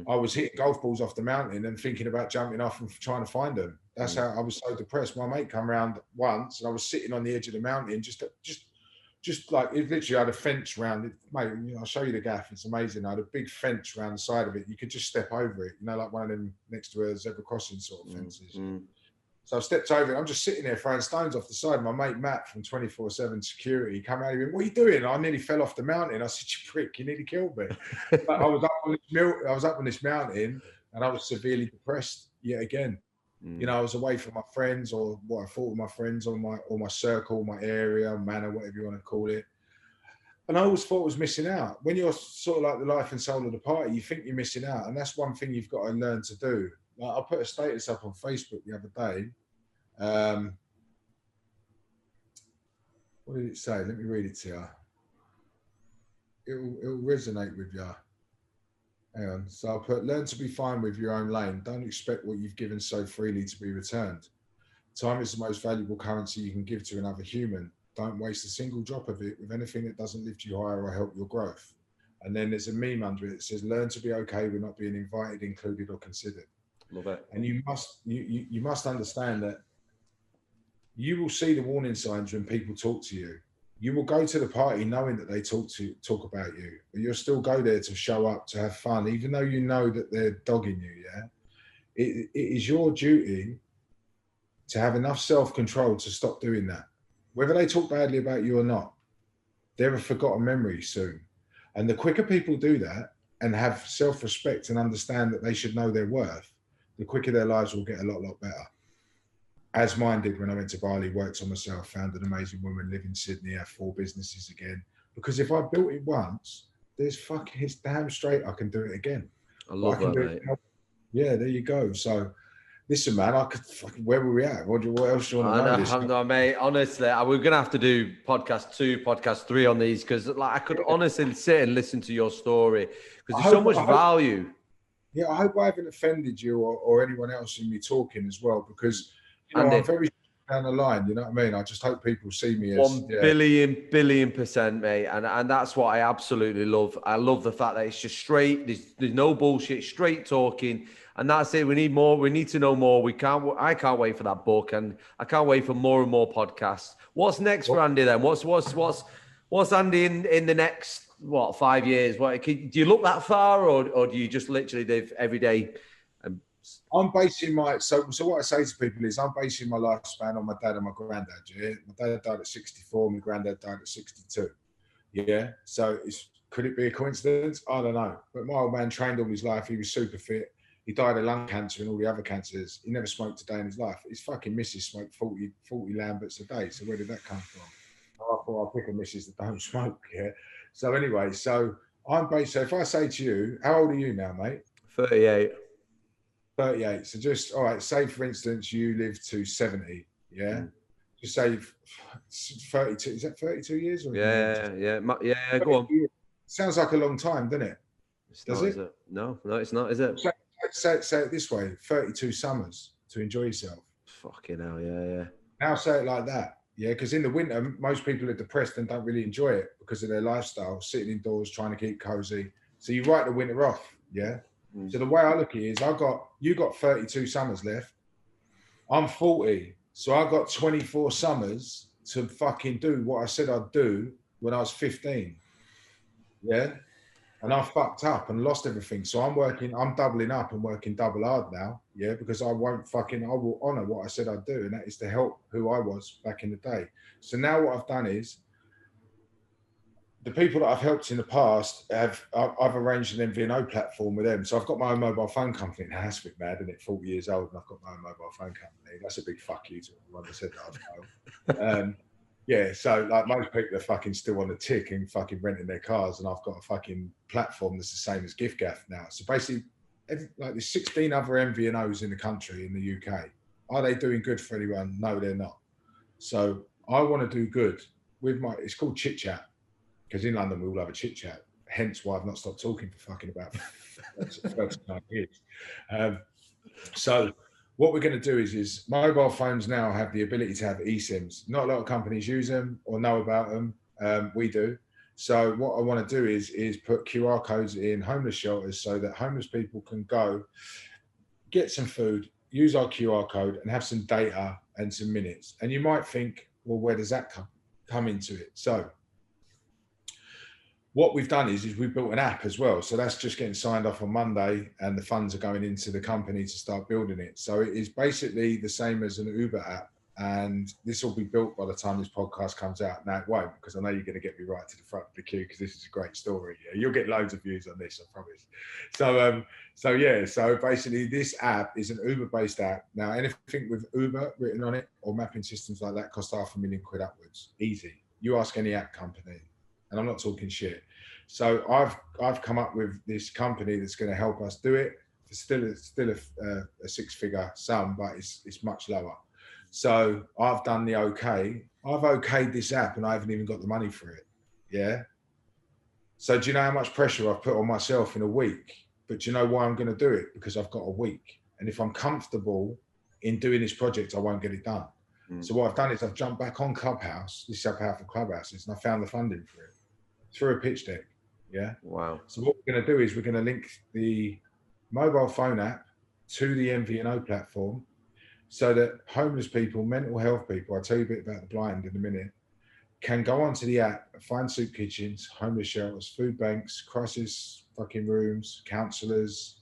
[SPEAKER 3] I was hitting golf balls off the mountain and thinking about jumping off and trying to find them. That's how I was so depressed. My mate come around once and I was sitting on the edge of the mountain, just like, it literally had a fence around it. Mate, I'll show you the gaff. It's amazing. I had a big fence around the side of it. You could just step over it, like one of them next to a zebra crossing sort of fences. So I stepped over it. I'm just sitting there throwing stones off the side. My mate Matt from 24/7 Security came out and went, what are you doing? I nearly fell off the mountain. I said, you prick, you nearly killed me. But I was up on this mountain and I was severely depressed yet again. I was away from my friends or what I thought were my friends or my circle, my area, manor, whatever you want to call it. And I always thought I was missing out. When you're sort of like the life and soul of the party, you think you're missing out. And that's one thing you've got to learn to do. Like, I put a status up on Facebook the other day. What did it say? Let me read it to you. It'll resonate with you. Hang on. So I'll put, learn to be fine with your own lane. Don't expect what you've given so freely to be returned. Time is the most valuable currency you can give to another human. Don't waste a single drop of it with anything that doesn't lift you higher or help your growth. And then there's a meme under it that says, learn to be okay with not being invited, included, or considered.
[SPEAKER 2] Love it.
[SPEAKER 3] And you must understand that you will see the warning signs when people talk to you. You will go to the party knowing that they talk about you, but you'll still go there to show up, to have fun, even though you know that they're dogging you. Yeah, it is your duty to have enough self-control to stop doing that. Whether they talk badly about you or not, they're a forgotten memory soon. And the quicker people do that, and have self-respect and understand that they should know their worth, the quicker their lives will get a lot better. As mine did when I went to Bali, worked on myself, found an amazing woman, live in Sydney, have 4 businesses again. Because if I built it once, it's damn straight I can do it again.
[SPEAKER 2] I love that, mate.
[SPEAKER 3] Yeah, there you go. So listen, man, where were we at? What else do you want to know?
[SPEAKER 2] Mate, honestly, we're going to have to do podcast 2, podcast 3 on these, because like I could honestly sit and listen to your story, because there's so much value.
[SPEAKER 3] Yeah, I hope I haven't offended you or anyone else in me talking as well, because I'm very down the line, you know what I mean? I just hope people see me as
[SPEAKER 2] 1 billion%, mate. And that's what I absolutely love. I love the fact that it's just straight, there's no bullshit, straight talking. And that's it. We need more. We need to know more. I can't wait for that book, and I can't wait for more and more podcasts. What's next for Andy then? What's Andy in the next 5 years? Do you look that far, or do you just literally live every day?
[SPEAKER 3] I'm basing so what I say to people is I'm basing my lifespan on my dad and my granddad. Yeah, my dad died at 64, my granddad died at 62. Yeah, so could it be a coincidence? I don't know. But my old man trained all his life. He was super fit. He died of lung cancer and all the other cancers. He never smoked a day in his life. His fucking missus smoked 40 Lamberts a day. So where did that come from? I thought I'll pick a missus that don't smoke. Yeah. So anyway, so if I say to you, how old are you now, mate?
[SPEAKER 2] 38.
[SPEAKER 3] 38. So just, all right, say for instance, you live to 70. Yeah. Just say 32. Is that 32 years? Or
[SPEAKER 2] yeah. Go on.
[SPEAKER 3] Sounds like a long time, doesn't it?
[SPEAKER 2] Does it? No, it's not, is it?
[SPEAKER 3] Say it this way: 32 summers to enjoy yourself.
[SPEAKER 2] Fucking hell, yeah.
[SPEAKER 3] Now say it like that, yeah. Because in the winter, most people are depressed and don't really enjoy it because of their lifestyle, sitting indoors trying to keep cozy. So you write the winter off, yeah. So the way I look at it is, you got 32 summers left. I'm 40, so I got 24 summers to fucking do what I said I'd do when I was 15. Yeah. And I fucked up and lost everything. So I'm doubling up and working double hard now. Yeah. Because I will honor what I said I'd do. And that is to help who I was back in the day. So now what I've done is the people that I've helped in the past I've arranged an MVNO platform with them. So I've got my own mobile phone company. Now that's a bit mad, isn't it? 40 years old and I've got my own mobile phone company. That's a big fuck you to everyone that said that I've known. Yeah, so like most people are fucking still on the tick and fucking renting their cars, and I've got a fucking platform that's the same as giffgaff now. So basically, there's 16 other MVNOs in the country in the UK. Are they doing good for anyone? No, they're not. So I want to do good with it's called chit chat, because in London we all have a chit chat. Hence why I've not stopped talking for fucking about 39 years. So what we're going to do is mobile phones now have the ability to have eSIMs. Not a lot of companies use them or know about them. We do. So what I want to do is put QR codes in homeless shelters so that homeless people can go get some food, use our QR code and have some data and some minutes. And you might think, well, where does that come into it? So what we've done is we've built an app as well. So that's just getting signed off on Monday and the funds are going into the company to start building it. So it is basically the same as an Uber app. And this will be built by the time this podcast comes out. Now it won't, because I know you're going to get me right to the front of the queue because this is a great story. Yeah, you'll get loads of views on this, I promise. So basically this app is an Uber-based app. Now anything with Uber written on it or mapping systems like that cost £500,000 upwards. Easy. You ask any app company. And I'm not talking shit. So I've come up with this company that's going to help us do it. It's still a 6-figure sum, but it's much lower. So I've done the okay. I've okayed this app and I haven't even got the money for it. Yeah. So do you know how much pressure I've put on myself in a week? But do you know why I'm going to do it? Because I've got a week. And if I'm comfortable in doing this project, I won't get it done. So what I've done is I've jumped back on Clubhouse, this is how powerful Clubhouse is, and I found the funding for it through a pitch deck. Yeah.
[SPEAKER 2] Wow.
[SPEAKER 3] So what we're going to do is we're going to link the mobile phone app to the MVNO platform so that homeless people, mental health people, I'll tell you a bit about the blind in a minute, can go onto the app, find soup kitchens, homeless shelters, food banks, crisis fucking rooms, counsellors.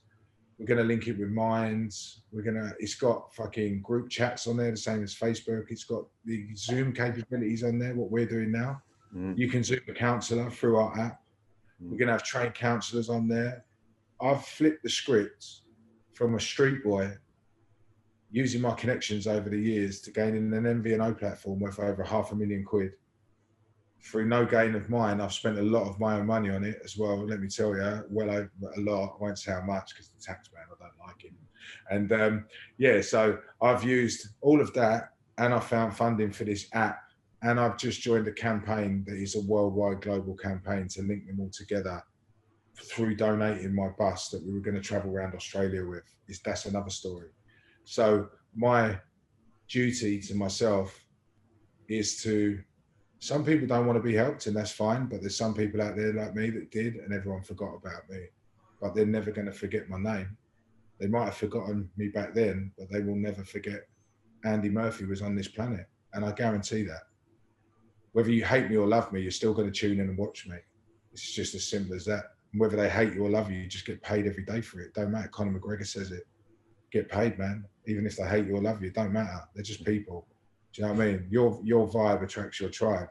[SPEAKER 3] We're going to link it with Minds. It's got fucking group chats on there, the same as Facebook. It's got the Zoom capabilities on there, what we're doing now. You can Zoom a counsellor through our app. We're going to have trained counsellors on there. I've flipped the script from a street boy using my connections over the years to gaining an MVNO platform worth over £500,000 through no gain of mine. I've spent a lot of my own money on it as well. Let me tell you, well, a lot. I won't say how much because the tax man, I don't like him. And yeah, so I've used all of that, and I found funding for this app. And I've just joined a campaign that is a worldwide global campaign to link them all together through donating my bus that we were going to travel around Australia with. That's another story. So my duty to myself is to, some people don't want to be helped, and that's fine, but there's some people out there like me that did, and everyone forgot about me. But they're never going to forget my name. They might have forgotten me back then, but they will never forget Andy Murphy was on this planet. And I guarantee that. Whether you hate me or love me, you're still going to tune in and watch me. It's just as simple as that. And whether they hate you or love you, you just get paid every day for it. Don't matter. Conor McGregor says it. Get paid, man. Even if they hate you or love you, it don't matter. They're just people. Do you know what I mean? Your vibe attracts your tribe.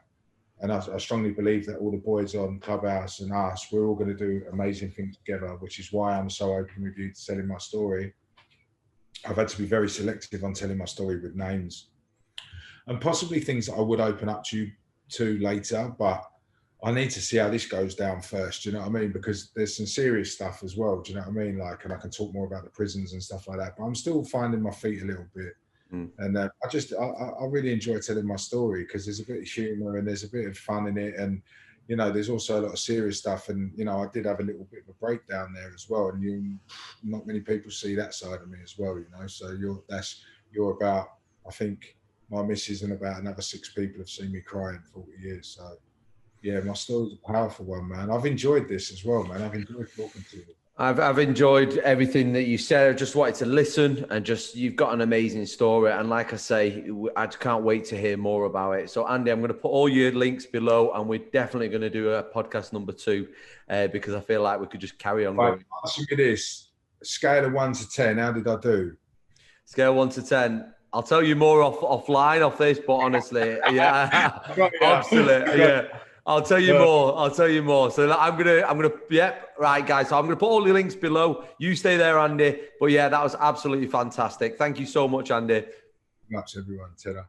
[SPEAKER 3] And I strongly believe that all the boys on Clubhouse and us, we're all going to do amazing things together, which is why I'm so open with you to telling my story. I've had to be very selective on telling my story with names and possibly things that I would open up to you to later, but I need to see how this goes down first. Do you know what I mean? Because there's some serious stuff as well. Do you know what I mean? Like, and I can talk more about the prisons and stuff like that, but I'm still finding my feet a little bit. And I really enjoy telling my story because there's a bit of humor and there's a bit of fun in it. And, you know, there's also a lot of serious stuff. And, you know, I did have a little bit of a breakdown there as well. And not many people see that side of me as well, you know. So you're about, I think my missus and about another 6 people have seen me cry in 40 years. So yeah, my story's a powerful one, man. I've enjoyed this as well, man. I've enjoyed talking to you.
[SPEAKER 2] I've enjoyed everything that you said. I just wanted to listen, and you've got an amazing story. And like I say, I just can't wait to hear more about it. So Andy, I'm going to put all your links below, and we're definitely going to do a podcast number 2 because I feel like we could just carry on going.
[SPEAKER 3] Ask me this, scale of 1 to 10, how did I do?
[SPEAKER 2] Scale 1 to 10. I'll tell you more offline off this, but honestly, yeah, absolutely, yeah. I'll tell you more. So yep, right, guys. So I'm gonna put all the links below. You stay there, Andy. But yeah, that was absolutely fantastic. Thank you so much, Andy.
[SPEAKER 3] Much, everyone. Ta-ra.